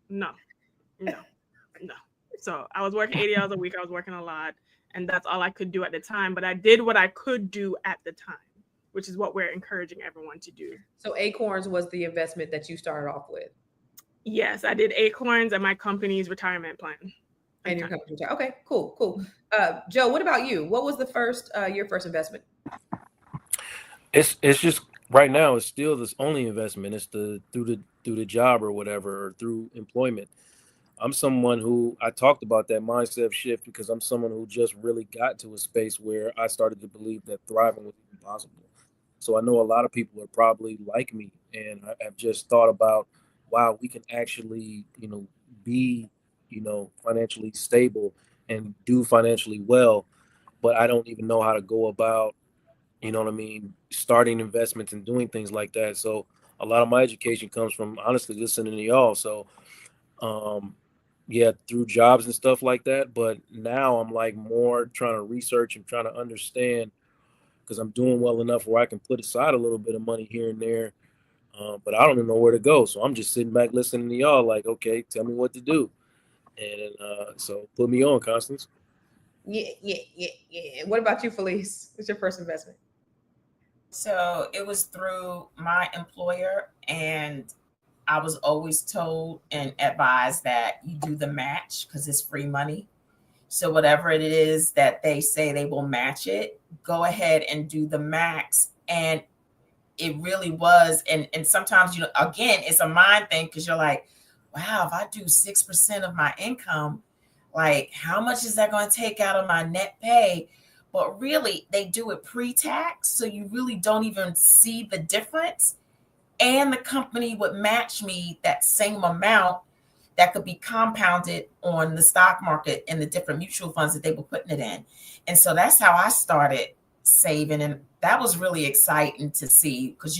Speaker 3: No. So I was working 80 hours a week. I was working a lot, and that's all I could do at the time. But I did what I could do at the time, which is what we're encouraging everyone to do.
Speaker 2: So Acorns was the investment that you started off with?
Speaker 3: Yes, I did Acorns and my company's retirement plan.
Speaker 2: And your company. Okay, cool. Joe, what about you? What was the first your first investment?
Speaker 6: It's just right now it's still this only investment. It's through the job or whatever, or through employment. I'm someone who, I talked about that mindset shift because I'm someone who just really got to a space where I started to believe that thriving was impossible. So I know a lot of people are probably like me, and I have just thought about, wow, we can actually, be, financially stable and do financially well, but I don't even know how to go about, starting investments and doing things like that. So a lot of my education comes from honestly listening to y'all. So, through jobs and stuff like that. But now I'm like more trying to research and trying to understand, because I'm doing well enough where I can put aside a little bit of money here and there. But I don't even know where to go. So I'm just sitting back listening to y'all like, okay, tell me what to do. And so put me on, Constance.
Speaker 2: Yeah. What about you, Felice? What's your first investment?
Speaker 4: So it was through my employer, and I was always told and advised that you do the match because it's free money. So whatever it is that they say they will match it, go ahead and do the max. And it really was. And sometimes, again, it's a mind thing because you're like, wow, if I do 6% of my income, like how much is that going to take out of my net pay? But really, they do it pre-tax. So you really don't even see the difference. And the company would match me that same amount that could be compounded on the stock market and the different mutual funds that they were putting it in. And so that's how I started saving. And that was really exciting to see because,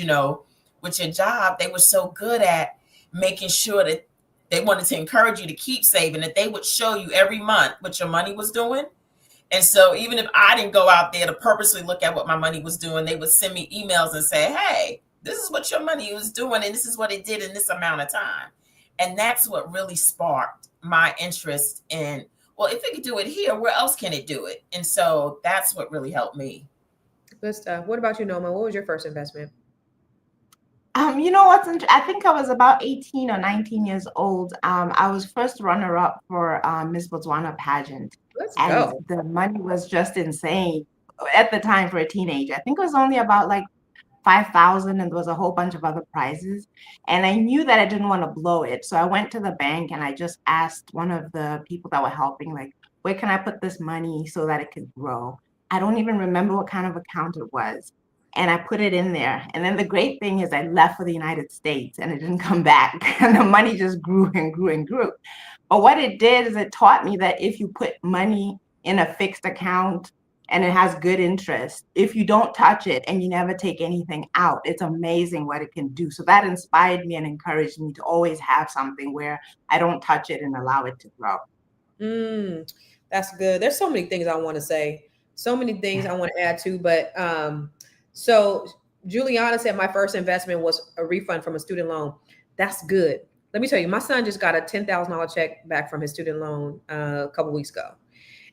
Speaker 4: with your job, they were so good at making sure that they wanted to encourage you to keep saving, that they would show you every month what your money was doing. And so even if I didn't go out there to purposely look at what my money was doing, they would send me emails and say, hey, this is what your money was doing, and this is what it did in this amount of time. And that's what really sparked my interest in, well, if it could do it here, where else can it do it? And so that's what really helped me.
Speaker 2: Good stuff. What about you, Noma? What was your first investment?
Speaker 5: You know what's I think I was about 18 or 19 years old. I was first runner-up for Miss Botswana pageant.
Speaker 2: Let's
Speaker 5: and
Speaker 2: go.
Speaker 5: The money was just insane at the time for a teenager. I think it was only about like 5,000, and there was a whole bunch of other prizes. And I knew that I didn't want to blow it. So I went to the bank and I just asked one of the people that were helping, like, where can I put this money so that it could grow? I don't even remember what kind of account it was. And I put it in there. And then the great thing is I left for the United States and it didn't come back. And the money just grew and grew and grew. But what it did is it taught me that if you put money in a fixed account and it has good interest, if you don't touch it and you never take anything out, it's amazing what it can do. So that inspired me and encouraged me to always have something where I don't touch it and allow it to grow.
Speaker 2: That's good. There's so many things I want to say, so many things I want to add to, but so Juliana said my first investment was a refund from a student loan. That's good. Let me tell you, my son just got a $10,000 check back from his student loan a couple weeks ago.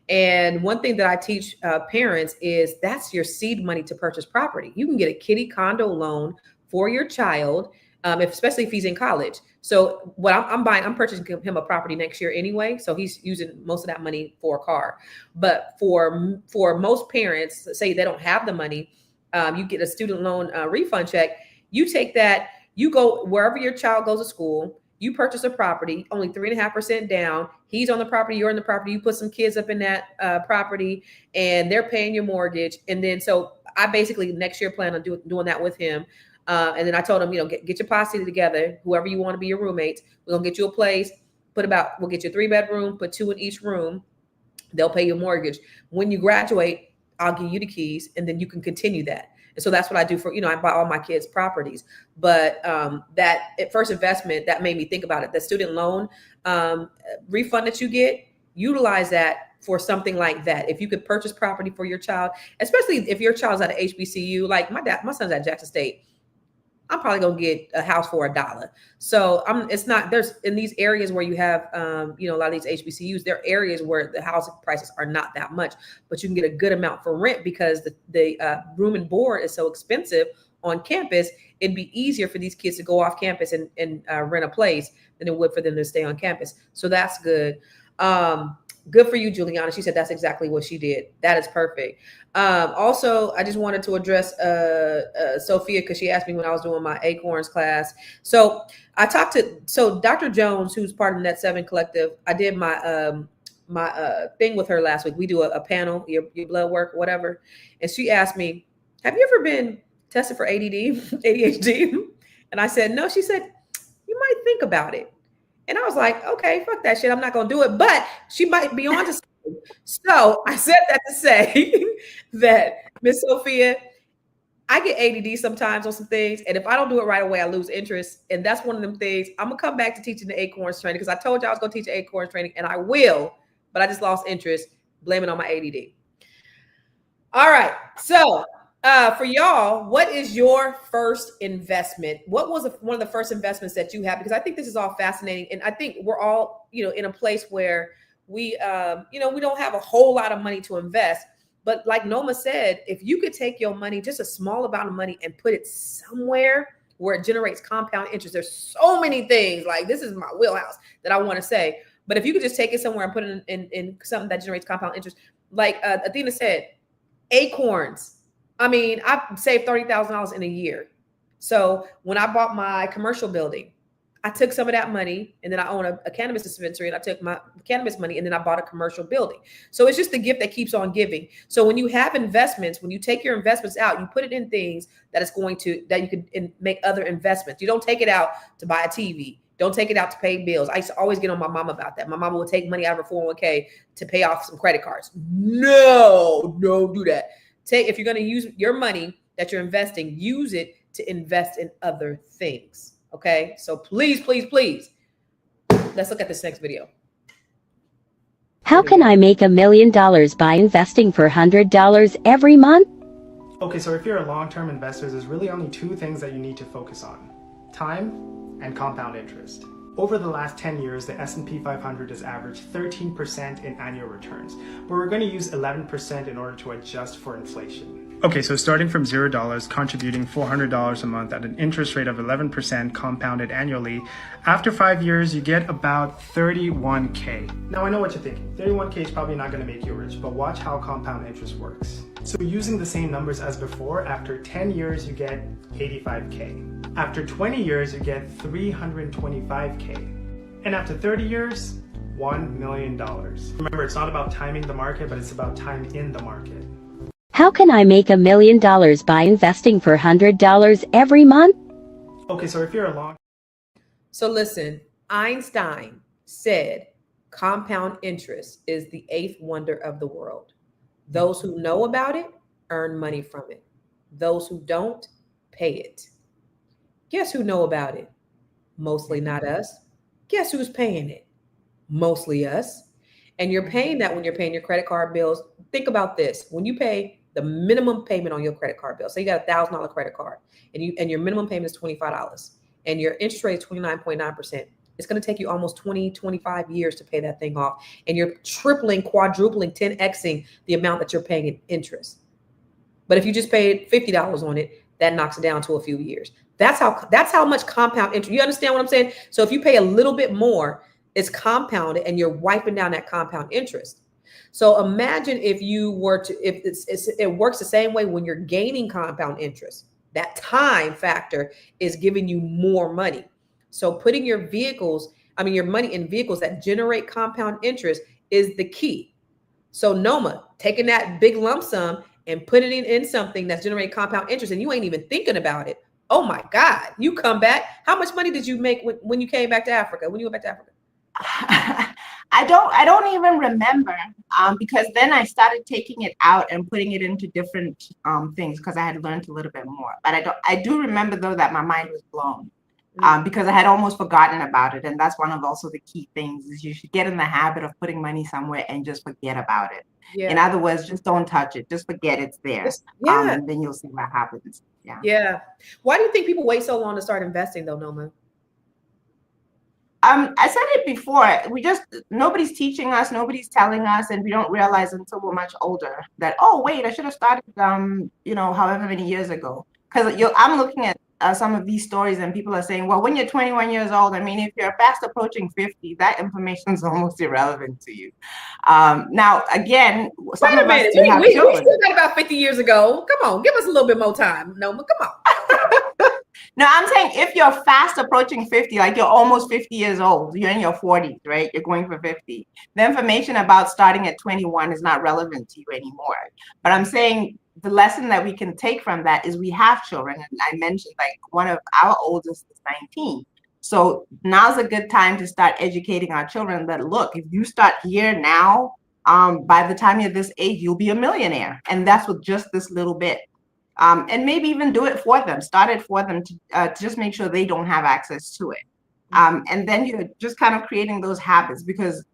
Speaker 2: And one thing that I teach parents is that's your seed money to purchase property. You can get a kiddie condo loan for your child, especially if he's in college. So what I'm buying, I'm purchasing him a property next year anyway. So he's using most of that money for a car. But for most parents, say they don't have the money, you get a student loan refund check. You take that, you go wherever your child goes to school. You purchase a property, only 3.5% down. He's on the property, you're on the property. You put some kids up in that property, and they're paying your mortgage. And then, so I basically next year plan on doing that with him. And then I told him, get your posse together, whoever you want to be your roommates. We're gonna get you a place. We'll get you a 3-bedroom, put 2 in each room. They'll pay your mortgage. When you graduate, I'll give you the keys, and then you can continue that. And so that's what I do for, I buy all my kids properties. But that first investment, that made me think about it. The student loan refund that you get, utilize that for something like that. If you could purchase property for your child, especially if your child's at an HBCU, like my son's at Jackson State, I'm probably gonna get a house for $1. So there's in these areas where you have, a lot of these HBCUs, there are areas where the housing prices are not that much, but you can get a good amount for rent because the room and board is so expensive on campus. It'd be easier for these kids to go off campus and rent a place than it would for them to stay on campus. So that's good. Good for you, Juliana. She said that's exactly what she did. That is perfect. Also, I just wanted to address Sophia because she asked me when I was doing my Acorns class. So I talked to Dr. Jones, who's part of Net 7 Collective. I did my thing with her last week. We do a panel, your blood work, whatever. And she asked me, have you ever been tested for ADHD? And I said, no. She said, you might think about it. And I was like, okay, fuck that shit. I'm not going to do it. But she might be on to something. So I said that to say that, Miss Sophia, I get ADD sometimes on some things. And if I don't do it right away, I lose interest. And that's one of them things. I'm going to come back to teaching the Acorns training because I told you I was going to teach the Acorns training, and I will. But I just lost interest. Blame it on my ADD. All right. So for y'all, what is your first investment? What was one of the first investments that you had? Because I think this is all fascinating. And I think we're all, in a place where we don't have a whole lot of money to invest. But like Noma said, if you could take your money, just a small amount of money, and put it somewhere where it generates compound interest. There's so many things, like this is my wheelhouse that I want to say. But if you could just take it somewhere and put it in something that generates compound interest, like Athena said, Acorns. I mean, I saved $30,000 in a year. So when I bought my commercial building, I took some of that money, and then I own a cannabis dispensary, and I took my cannabis money, and then I bought a commercial building. So it's just the gift that keeps on giving. So when you have investments, when you take your investments out, you put it in things that you can make other investments. You don't take it out to buy a TV. Don't take it out to pay bills. I used to always get on my mom about that. My mama would take money out of her 401k to pay off some credit cards. No, don't do that. If you're going to use your money that you're investing, use it to invest in other things. Okay. So please, please, please, let's look at this next video.
Speaker 11: How can I make $1 million by investing for $100 every month?
Speaker 12: Okay, so if you're a long-term investor, there's really only 2 things that you need to focus on: time and compound interest. Over the last 10 years, the S&P 500 has averaged 13% in annual returns, but we're going to use 11% in order to adjust for inflation. Okay, so starting from $0, contributing $400 a month at an interest rate of 11% compounded annually, after 5 years, you get about 31K. Now I know what you're thinking. 31K is probably not going to make you rich, but watch how compound interest works. So using the same numbers as before, after 10 years, you get 85K. After 20 years, you get 325K. And after 30 years, $1 million. Remember, it's not about timing the market, but it's about time in the market.
Speaker 11: How can I make $1 million by investing for $100 every month?
Speaker 12: Okay, so if you're a long...
Speaker 2: So listen, Einstein said compound interest is the 8th wonder of the world. Those who know about it earn money from it. Those who don't, pay it. Guess who know about it? Mostly not us. Guess who's paying it? Mostly us. And you're paying that when you're paying your credit card bills. Think about this. When you pay the minimum payment on your credit card bill, so you got $1,000 credit card, and your minimum payment is $25, and your interest rate is 29.9%. It's going to take you almost 20, 25 years to pay that thing off. And you're tripling, quadrupling, 10xing the amount that you're paying in interest. But if you just paid $50 on it, that knocks it down to a few years. That's how much compound interest. You understand what I'm saying? So if you pay a little bit more, it's compounded and you're wiping down that compound interest. So imagine if you were to, if it works the same way when you're gaining compound interest. That time factor is giving you more money. So putting your money in vehicles that generate compound interest is the key. So Noma, taking that big lump sum and putting it in something that's generating compound interest and you ain't even thinking about it. Oh my God, you come back. How much money did you make when you came back to Africa? When you went back to Africa?
Speaker 5: I don't even remember because then I started taking it out and putting it into different things because I had learned a little bit more. But I do remember though that my mind was blown because I had almost forgotten about it. And that's one of also the key things is you should get in the habit of putting money somewhere and just forget about it. Yeah. In other words, just don't touch it. Just forget it's there. And then you'll see what happens. Yeah.
Speaker 2: Yeah. Why do you think people wait so long to start investing though, Noma?
Speaker 5: I said it before, nobody's teaching us, nobody's telling us, and we don't realize until we're much older that, oh, wait, I should have started, however many years ago. Because I'm looking at some of these stories and people are saying, well, when you're 21 years old, I mean, if you're fast approaching 50, that information is almost irrelevant to you. Now, again,
Speaker 2: some of us do have children. We still got about 50 years ago. Come on, give us a little bit more time, Noma, come on.
Speaker 5: No, I'm saying if you're fast approaching 50, like you're almost 50 years old, you're in your 40s, right? You're going for 50. The information about starting at 21 is not relevant to you anymore. But I'm saying the lesson that we can take from that is we have children. And I mentioned like one of our oldest is 19. So now's a good time to start educating our children that, look, if you start here now, by the time you're this age, you'll be a millionaire. And that's with just this little bit. And maybe even do it for them, start it for them to just make sure they don't have access to it. And then you're just kind of creating those habits because,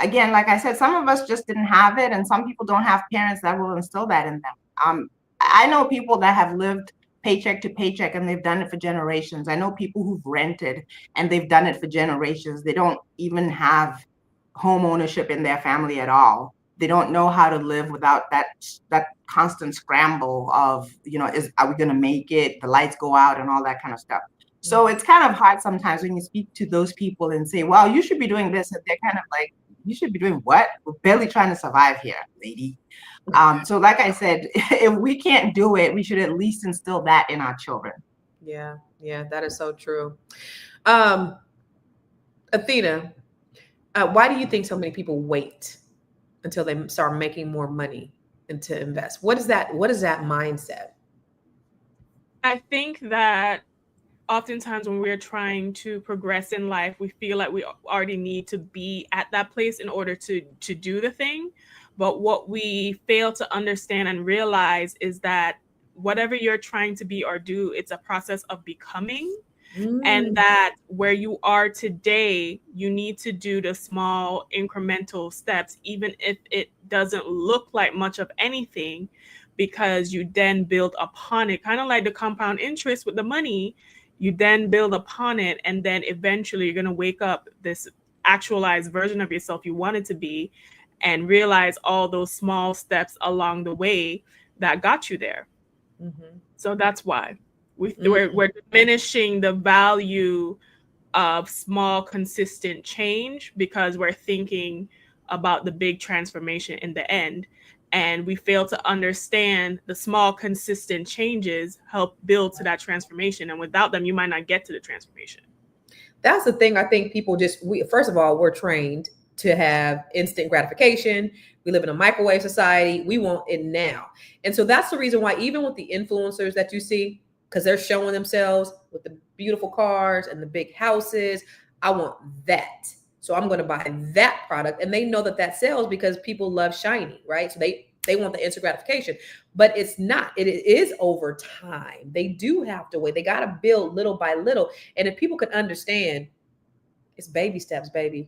Speaker 5: again, like I said, some of us just didn't have it and some people don't have parents that will instill that in them. I know people that have lived paycheck to paycheck and they've done it for generations. I know people who've rented and they've done it for generations. They don't even have home ownership in their family at all. They don't know how to live without that constant scramble of, are we going to make it? The lights go out and all that kind of stuff. So it's kind of hard sometimes when you speak to those people and say, well, you should be doing this. And they're kind of like, you should be doing what? We're barely trying to survive here, lady. So like I said, if we can't do it, we should at least instill that in our children.
Speaker 2: Yeah, that is so true. Athena, why do you think so many people wait until they start making more money and to invest? What is that mindset?
Speaker 3: I think that oftentimes when we're trying to progress in life, we feel like we already need to be at that place in order to do the thing. But what we fail to understand and realize is that whatever you're trying to be or do, it's a process of becoming. And that where you are today, you need to do the small incremental steps, even if it doesn't look like much of anything, because you then build upon it, kind of like the compound interest with the money. You then build upon it, and then eventually you're going to wake up this actualized version of yourself you wanted to be and realize all those small steps along the way that got you there. So that's why. We're diminishing the value of small, consistent change because we're thinking about the big transformation in the end. And we fail to understand the small, consistent changes help build to that transformation. And without them, you might not get to the transformation.
Speaker 2: That's the thing. I think people first of all, we're trained to have instant gratification. We live in a microwave society. We want it now. And so that's the reason why even with the influencers that you see, because they're showing themselves with the beautiful cars and the big houses. I want that. So I'm going to buy that product. And they know that sells because people love shiny, right? So they want the instant gratification, but it's not. It is over time. They do have to wait. They got to build little by little. And if people can understand, it's baby steps, baby.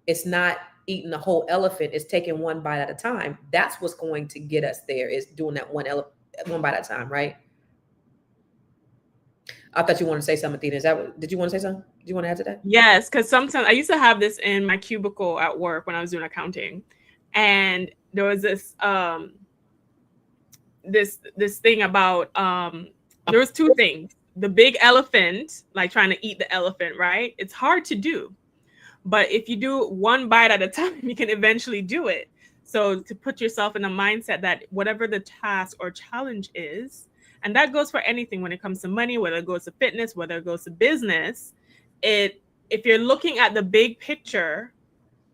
Speaker 2: It's not eating the whole elephant. It's taking one bite at a time. That's what's going to get us there, is doing that one bite at a time, right? I thought you wanted to say something, Athena. Did you want to say something? Did you want to add to that?
Speaker 3: Yes, because sometimes I used to have this in my cubicle at work when I was doing accounting, and there was this this thing about there was two things. The big elephant, like trying to eat the elephant, right? It's hard to do. But if you do one bite at a time, you can eventually do it. So to put yourself in a mindset that whatever the task or challenge is, and that goes for anything when it comes to money, whether it goes to fitness, whether it goes to business, if you're looking at the big picture,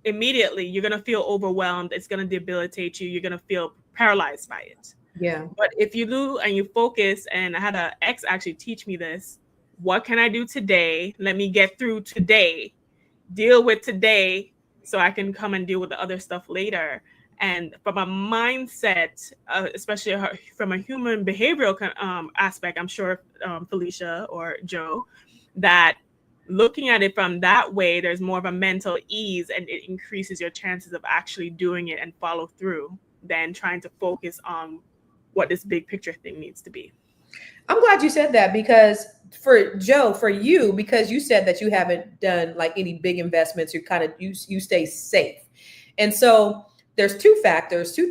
Speaker 3: immediately you're going to feel overwhelmed. It's going to debilitate you. You're going to feel paralyzed by it.
Speaker 2: Yeah.
Speaker 3: But if you do and you focus, and I had an ex actually teach me this, what can I do today? Let me get through today, deal with today, so I can come and deal with the other stuff later. And from a mindset, especially from a human behavioral aspect, I'm sure Felicia or Joe, that looking at it from that way, there's more of a mental ease, and it increases your chances of actually doing it and follow through than trying to focus on what this big picture thing needs to be.
Speaker 2: I'm glad you said that, because for Joe, for you, because you said that you haven't done like any big investments, you stay safe. And so there's two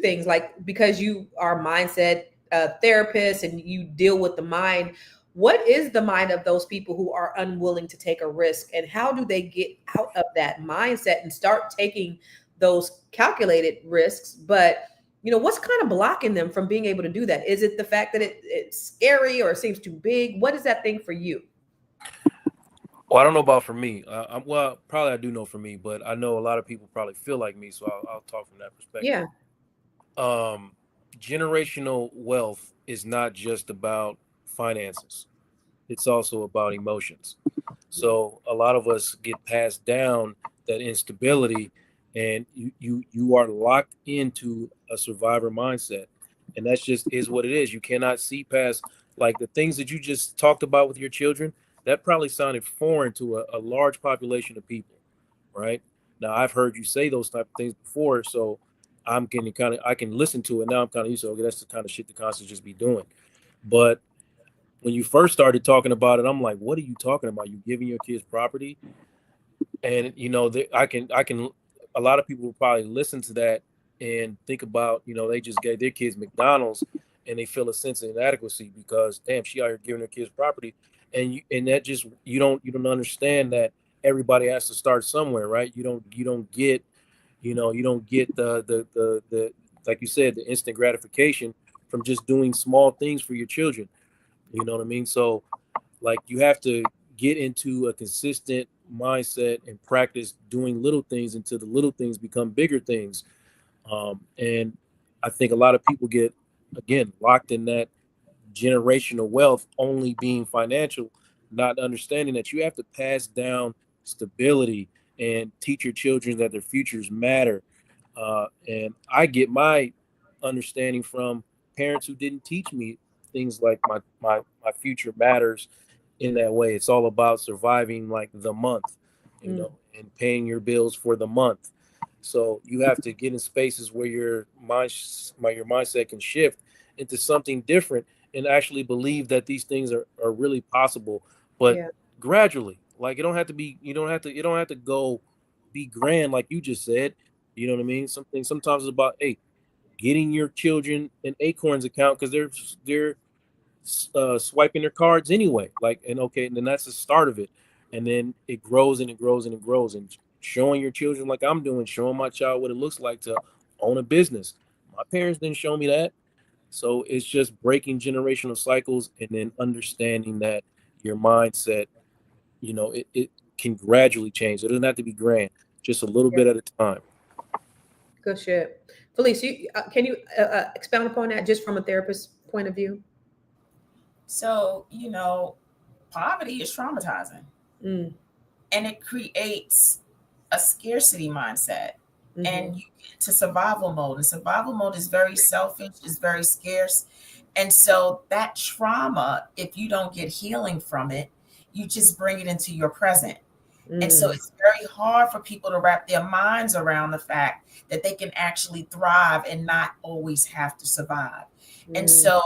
Speaker 2: things, like, because you are a mindset therapist and you deal with the mind. What is the mind of those people who are unwilling to take a risk, and how do they get out of that mindset and start taking those calculated risks? But what's kind of blocking them from being able to do that? Is it the fact that it's scary, or it seems too big? What is that thing for you?
Speaker 6: Well, I don't know about for me. Probably I do know for me, but I know a lot of people probably feel like me, so I'll talk from that perspective.
Speaker 2: Yeah.
Speaker 6: Generational wealth is not just about finances. It's also about emotions. So a lot of us get passed down that instability, and you are locked into a survivor mindset, and that's just is what it is. You cannot see past, like, the things that you just talked about with your children. That probably sounded foreign to a large population of people, right? Now, I've heard you say those type of things before, so I'm getting I can listen to it now. I'm kind of used to, okay, that's the kind of shit the Constance just be doing. But when you first started talking about it, I'm like, what are you talking about? You giving your kids property? And I can a lot of people will probably listen to that and think about, they just gave their kids McDonald's, and they feel a sense of inadequacy because, damn, she out here giving her kids property. And that just, you don't understand that everybody has to start somewhere, right? You don't get the like you said, the instant gratification from just doing small things for your children. You know what I mean? So, like, you have to get into a consistent mindset and practice doing little things until the little things become bigger things. And I think a lot of people get, again, locked in that generational wealth only being financial, not understanding that you have to pass down stability and teach your children that their futures matter. And I get my understanding from parents who didn't teach me things like my future matters in that way. It's all about surviving, like, the month, and paying your bills for the month. So you have to get in spaces where your mindset can shift into something different and actually believe that these things are really possible, but gradually. Like, it don't have to go be grand, like you just said. You know what I mean? Sometimes it's about, hey, getting your children an Acorns account because they're swiping their cards anyway. Like, and okay, and then that's the start of it, and then it grows and it grows and it grows. And showing your children, like I'm doing, showing my child what it looks like to own a business. My parents didn't show me that, so it's just breaking generational cycles and then understanding that your mindset, it can gradually change. It doesn't have to be grand, just a little bit at a time.
Speaker 2: Good shit. Felice, can you expound upon that just from a therapist's point of view?
Speaker 4: So, poverty is traumatizing. And it creates a scarcity mindset. And you get to survival mode. And survival mode is very selfish, is very scarce. And so that trauma, if you don't get healing from it, you just bring it into your present. And so it's very hard for people to wrap their minds around the fact that they can actually thrive and not always have to survive. And so,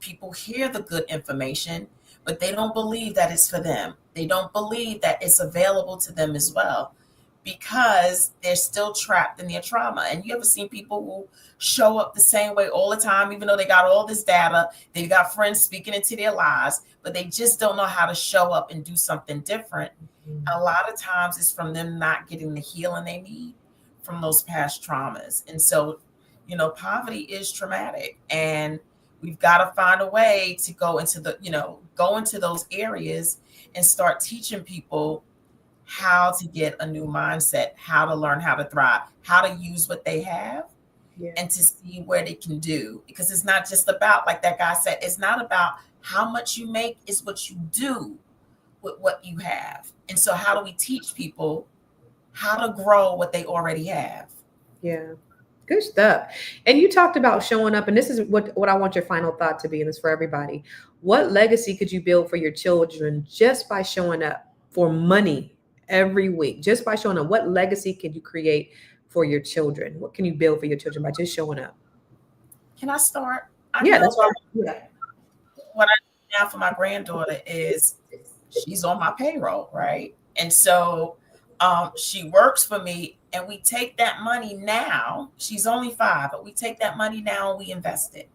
Speaker 4: people hear the good information, but they don't believe that it's for them. They don't believe that it's available to them as well, because they're still trapped in their trauma. And you ever seen people who show up the same way all the time, even though they got all this data, they've got friends speaking into their lives, but they just don't know how to show up and do something different. A lot of times it's from them not getting the healing they need from those past traumas. And so, you know, poverty is traumatic, and we've got to find a way to go into those areas and start teaching people how to get a new mindset, how to learn how to thrive, how to use what they have, and to see where they can do. Because it's not just about, like that guy said, it's not about how much you make, it's what you do with what you have. And so how do we teach people how to grow what they already have?
Speaker 2: Yeah. Good stuff. And you talked about showing up, and this is what I want your final thought to be, and it's for everybody. What legacy could you build for your children just by showing up for money every week? Just by showing up, what legacy can you create for your children? What can you build for your children by just showing up?
Speaker 4: Can I start?
Speaker 2: That's what
Speaker 4: I do now for my granddaughter is she's on my payroll, right? And so she works for me, and we take that money now. She's only 5, but we take that money now and we invest it.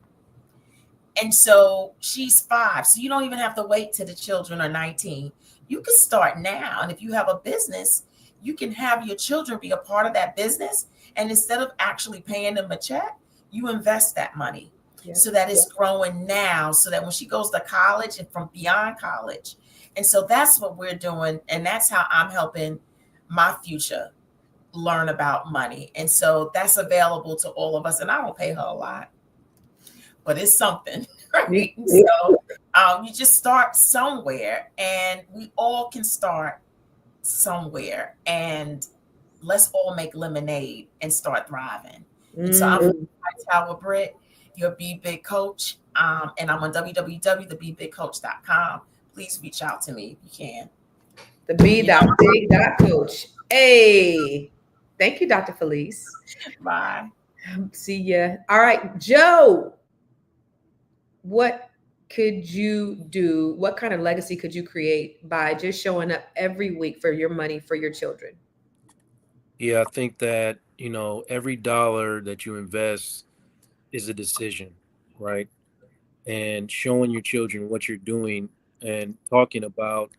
Speaker 4: And so she's 5. So you don't even have to wait till the children are 19. You can start now. And if you have a business, you can have your children be a part of that business. And instead of actually paying them a check, you invest that money so that it's growing now, so that when she goes to college and from beyond college. And so that's what we're doing. And that's how I'm helping my future learn about money. And so that's available to all of us. And I don't pay her a lot, but it's something, right? So you just start somewhere, and we all can start somewhere, and let's all make lemonade and start thriving. And so I'm Tower Britt, your Be Big coach, and I'm on www.thebebigcoach.com. Please reach out to me if you can.
Speaker 2: The Be.Big.coach. Hey, thank you, Dr. Felice.
Speaker 4: Bye.
Speaker 2: See ya. All right, Joe. What could you do? What kind of legacy could you create by just showing up every week for your money for your children?
Speaker 6: Yeah, I think that, every dollar that you invest is a decision, right? And showing your children what you're doing and talking about,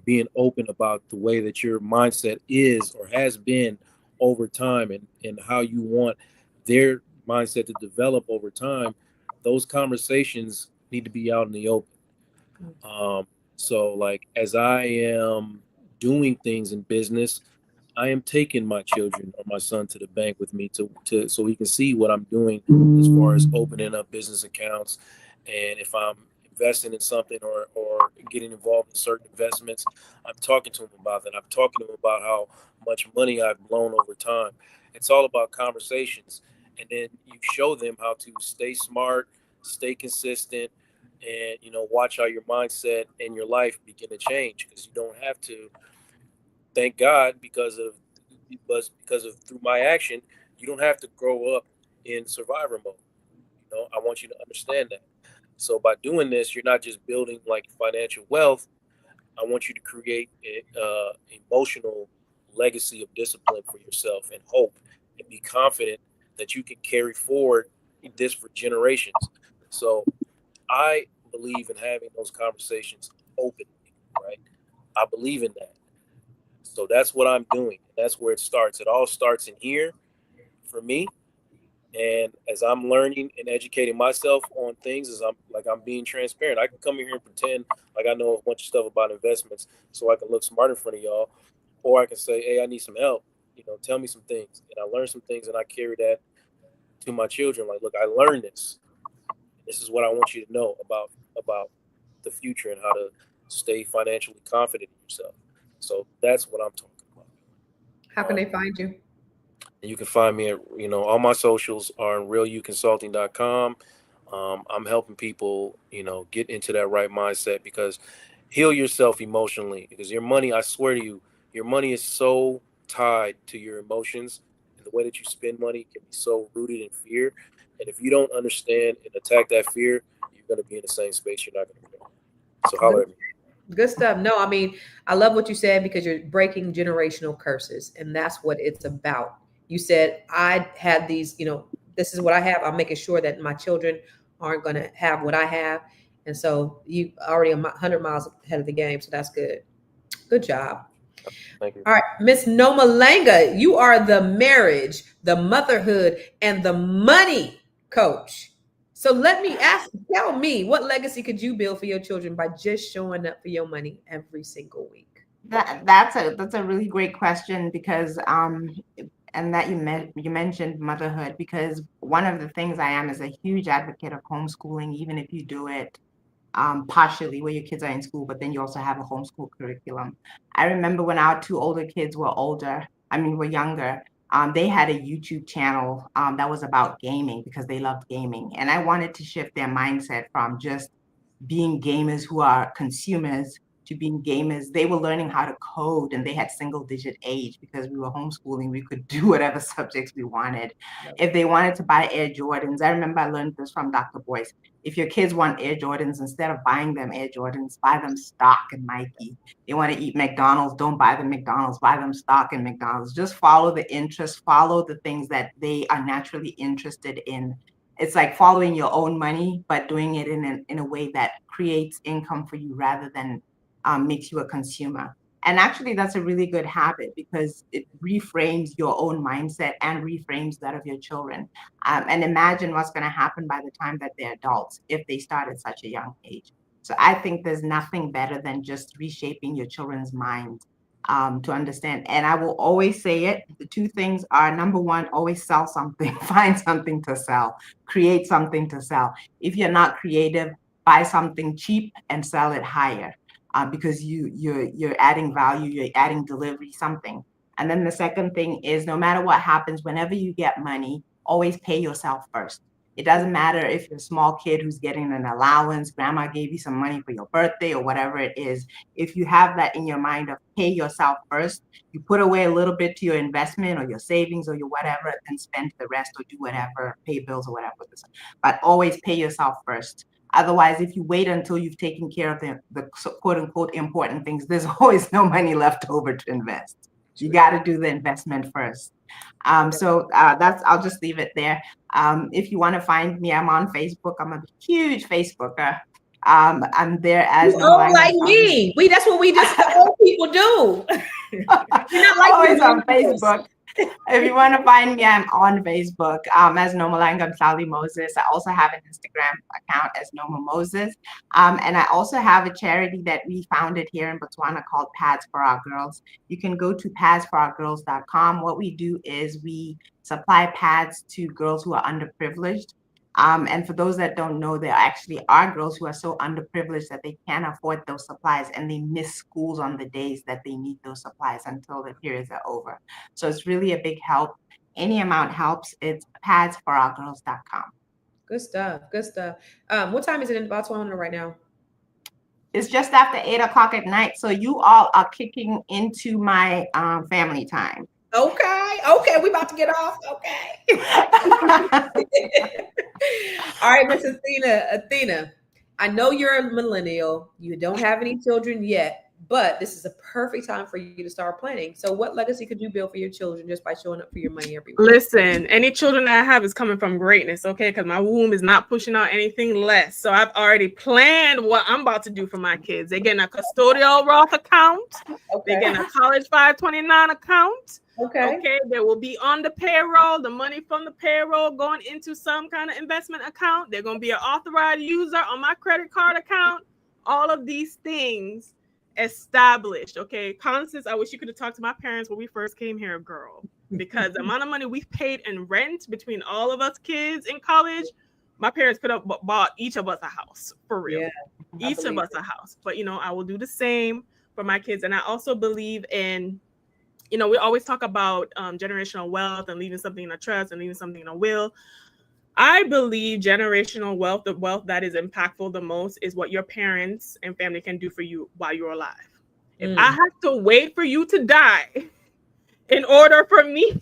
Speaker 6: being open about the way that your mindset is or has been over time, and how you want their mindset to develop over time. Those conversations need to be out in the open. So like, as I am doing things in business, I am taking my children or my son to the bank with me to so he can see what I'm doing as far as opening up business accounts. And if I'm investing in something or getting involved in certain investments, I'm talking to him about that. I'm talking to him about how much money I've blown over time. It's all about conversations. And then you show them how to stay smart, stay consistent, and watch how your mindset and your life begin to change, because you don't have to. Thank God, because of through my action, you don't have to grow up in survivor mode. I want you to understand that. So by doing this, you're not just building like financial wealth. I want you to create an emotional legacy of discipline for yourself and hope, and be confident that you can carry forward this for generations. So I believe in having those conversations openly, right? I believe in that. So that's what I'm doing. That's where it starts. It all starts in here for me. And as I'm learning and educating myself on things, as I'm being transparent, I can come in here and pretend like I know a bunch of stuff about investments so I can look smart in front of y'all. Or I can say, hey, I need some help. Tell me some things. And I learn some things, and I carry that to my children. Like, look, I learned this. This is what I want you to know about the future and how to stay financially confident in yourself. So that's what I'm talking about.
Speaker 2: How can they find you?
Speaker 6: And you can find me at, all my socials are on realuconsulting.com. I'm helping people, get into that right mindset, because heal yourself emotionally, because your money, I swear to you, your money is so tied to your emotions, and the way that you spend money can be so rooted in fear. And if you don't understand and attack that fear, you're going to be in the same space you're not going to grow. So holler at me.
Speaker 2: Good stuff. No, I mean, I love what you said because you're breaking generational curses, and that's what it's about. You said, I had these, this is what I have. I'm making sure that my children aren't going to have what I have. And so you already 100 miles ahead of the game. So that's good. Good job.
Speaker 6: Thank you.
Speaker 2: All right, Miss Nomalanga, you are the marriage, the motherhood, and the money coach. So tell me, what legacy could you build for your children by just showing up for your money every single week?
Speaker 5: That's a really great question because and that you mentioned motherhood, because one of the things I am is a huge advocate of homeschooling, even if you do it partially where your kids are in school, but then you also have a homeschool curriculum. I remember when our two older kids were younger, they had a YouTube channel that was about gaming because they loved gaming. And I wanted to shift their mindset from just being gamers who are consumers to being gamers. They were learning how to code, and they had single digit age because we were homeschooling. We could do whatever subjects we wanted. If they wanted to buy Air Jordans, I remember I learned this from Dr. Boyce. If your kids want Air Jordans, instead of buying them Air Jordans, buy them stock in Nike. They want to eat McDonald's, don't buy them McDonald's, buy them stock in McDonald's. Just follow the interest, follow the things that they are naturally interested in. It's like following your own money, but doing it in a way that creates income for you rather than makes you a consumer. And actually, that's a really good habit because it reframes your own mindset and reframes that of your children. And imagine what's going to happen by the time that they're adults if they start at such a young age. So I think there's nothing better than just reshaping your children's minds to understand. And I will always say it. The two things are, number one, always sell something, find something to sell, create something to sell. If you're not creative, buy something cheap and sell it higher. Because you're adding value, you're adding delivery, something. And then the second thing is, no matter what happens, whenever you get money, always pay yourself first. It doesn't matter if you're a small kid who's getting an allowance, grandma gave you some money for your birthday or whatever it is. If you have that in your mind of pay yourself first, you put away a little bit to your investment or your savings or your whatever, and spend the rest or do whatever, pay bills or whatever. But always pay yourself first. Otherwise, if you wait until you've taken care of the quote unquote important things, there's always no money left over to invest. You got to do the investment first. I'll just leave it there. If you want to find me, I'm on Facebook. I'm a huge Facebooker. I'm there as
Speaker 2: Nomalanga. Like me. That's what we just old people do.
Speaker 5: You're not like always on Facebook. If you want to find me, I'm on Facebook as Nomalanga Mhlali Moses. I also have an Instagram account as Noma Moses. And I also have a charity that we founded here in Botswana called Pads for Our Girls. You can go to padsforourgirls.com. What we do is we supply pads to girls who are underprivileged. And for those that don't know, there actually are girls who are so underprivileged that they can't afford those supplies, and they miss schools on the days that they need those supplies until the periods are over. So it's really a big help. Any amount helps. It's padsforourgirls.com.
Speaker 2: Good stuff. Good stuff. What time is it in Botswana right now?
Speaker 5: It's just after 8 o'clock at night. So you all are kicking into my family time.
Speaker 2: Okay, we about to get off. Okay. All right, Miss Athena, I know you're a millennial. You don't have any children yet, but this is a perfect time for you to start planning. So what legacy could you build for your children just by showing up for your money every week?
Speaker 3: Listen, any children that I have is coming from greatness, okay? Because my womb is not pushing out anything less. So I've already planned what I'm about to do for my kids. They're getting a custodial Roth account. Okay. They're getting a college 529 account. Okay. They will be on the payroll, the money from the payroll going into some kind of investment account. They're going to be an authorized user on my credit card account. All of these things established. Okay. Constance, I wish you could have talked to my parents when we first came here, girl, because the amount of money we've paid in rent between all of us kids in college, my parents could have bought each of us a house, for real. Yeah, each of us a house. But, I will do the same for my kids. And I also believe in, we always talk about generational wealth and leaving something in a trust and leaving something in a will. I believe generational wealth, the wealth that is impactful the most, is what your parents and family can do for you while you're alive. If I have to wait for you to die in order for me,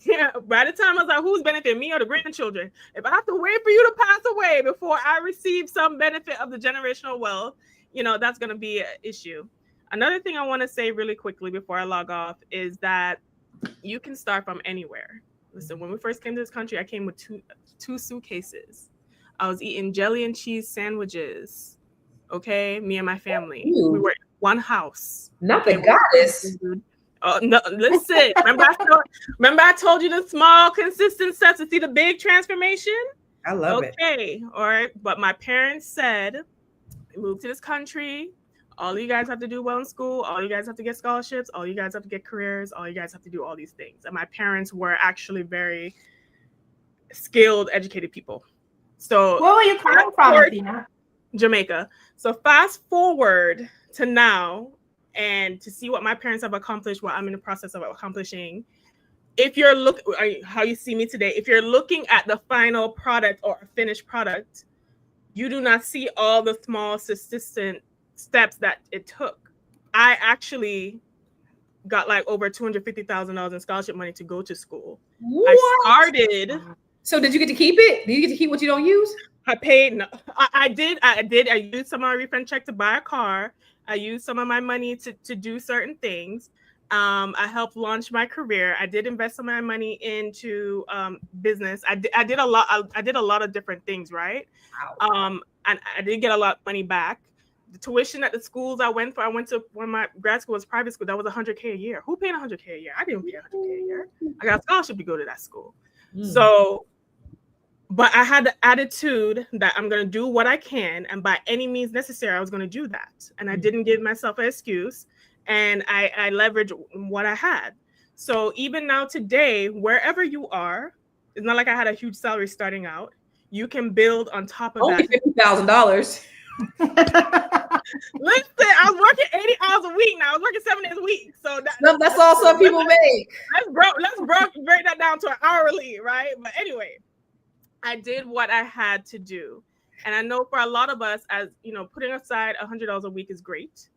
Speaker 3: by the time I was like, who's benefiting, me or the grandchildren? If I have to wait for you to pass away before I receive some benefit of the generational wealth, that's going to be an issue. Another thing I want to say really quickly before I log off is that you can start from anywhere. Listen, when we first came to this country, I came with two suitcases. I was eating jelly and cheese sandwiches. Okay, me and my family.
Speaker 2: Ooh.
Speaker 3: We were in one house.
Speaker 2: Not the goddess.
Speaker 3: Oh no! Listen, remember I told you the small, consistent steps to see the big transformation.
Speaker 2: I love it.
Speaker 3: Okay, all right. But my parents said, move to this country. All you guys have to do well in school. All you guys have to get scholarships. All you guys have to get careers. All you guys have to do all these things. And my parents were actually very skilled, educated people. So
Speaker 5: where were you coming from, Athena?
Speaker 3: Jamaica. So fast forward to now and to see what my parents have accomplished, what I'm in the process of accomplishing. If you're how you see me today, if you're looking at the final product or finished product, you do not see all the small, consistent steps that it took. I actually got like over $250,000 in scholarship money to go to school.
Speaker 2: What?
Speaker 3: I started.
Speaker 2: So did you get to keep it? Did you get to keep what you don't use?
Speaker 3: I paid. No, I did. I used some of my refund check to buy a car. I used some of my money to do certain things. I helped launch my career. I did invest some of my money into business. I did a lot. I did a lot of different things, right? Wow. And I did get a lot of money back. The tuition at the schools I went to when my grad school was private school. That was $100K a year. Who paid $100K a year? I didn't pay $100K a year. I got a scholarship to go to that school. So, but I had the attitude that I'm going to do what I can, and by any means necessary, I was going to do that. And I didn't give myself an excuse, and I leveraged what I had. So even now today, wherever you are, it's not like I had a huge salary starting out. You can build on top of
Speaker 2: only
Speaker 3: that.
Speaker 2: $50,000.
Speaker 3: Listen, I was working 80 hours a week now. I was working 7 days a week. So
Speaker 2: that's all some people make.
Speaker 3: Let's break that down to an hourly, right? But anyway, I did what I had to do. And I know for a lot of us, as you know, putting aside $100 a week is great,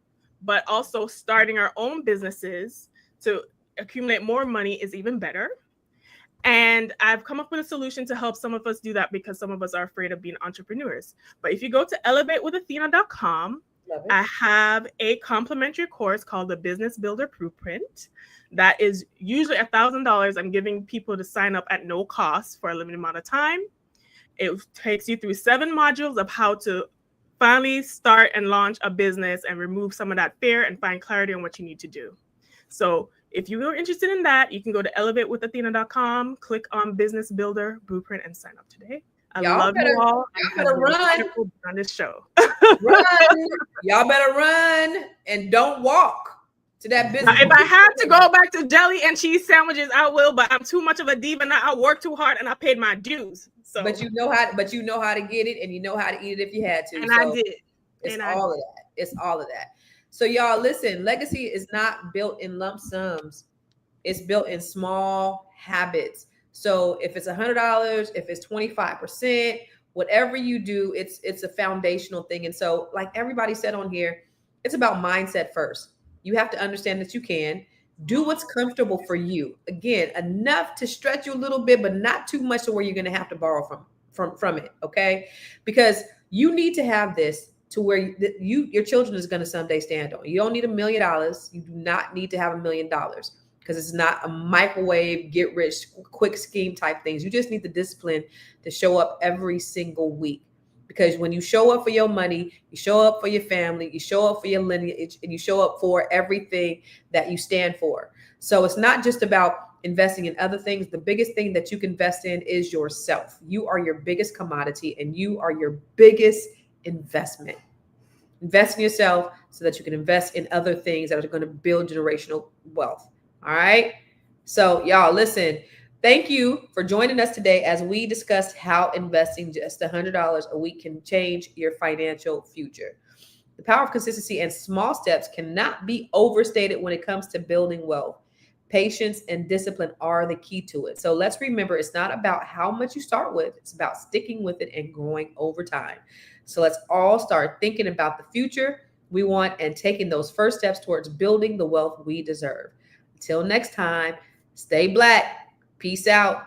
Speaker 3: but also starting our own businesses to accumulate more money is even better. And I've come up with a solution to help some of us do that because some of us are afraid of being entrepreneurs. But if you go to elevatewithathena.com, I have a complimentary course called the Business Builder Blueprint. That is usually $1,000. I'm giving people to sign up at no cost for a limited amount of time. It takes you through 7 modules of how to finally start and launch a business and remove some of that fear and find clarity on what you need to do. So if you are interested in that, you can go to elevatewithathena.com, click on Business Builder Blueprint, and sign up today. I love you all.
Speaker 2: Y'all better run
Speaker 3: on this show.
Speaker 2: Run. Y'all better run and don't walk to that business.
Speaker 3: Now, if I had to go back to jelly and cheese sandwiches, I will, but I'm too much of a diva now. I work too hard and I paid my dues. So
Speaker 2: but you know how to get it, and you know how to eat it if you had to.
Speaker 3: And
Speaker 2: so
Speaker 3: I did.
Speaker 2: It's all of that. It's all of that. So y'all listen, legacy is not built in lump sums. It's built in small habits. So if it's $100, if it's 25%, whatever you do, it's a foundational thing. And so like everybody said on here, it's about mindset first. You have to understand that you can do what's comfortable for you. Again, enough to stretch you a little bit, but not too much to where you're going to have to borrow from it. Okay. Because you need to have this to where your children is going to someday stand on. You don't need $1 million. You do not need to have $1 million because it's not a microwave, get rich quick scheme type things. You just need the discipline to show up every single week. Because when you show up for your money, you show up for your family, you show up for your lineage, and you show up for everything that you stand for. So it's not just about investing in other things. The biggest thing that you can invest in is yourself. You are your biggest commodity and you are your biggest investment. Invest in yourself so that you can invest in other things that are going to build generational wealth. All right. So y'all listen, thank you for joining us today as we discussed how investing just $100 a week can change your financial future. The power of consistency and small steps cannot be overstated when it comes to building wealth. Patience and discipline are the key to it. So let's remember, it's not about how much you start with. It's about sticking with it and growing over time. So let's all start thinking about the future we want and taking those first steps towards building the wealth we deserve. Until next time, stay black. Peace out.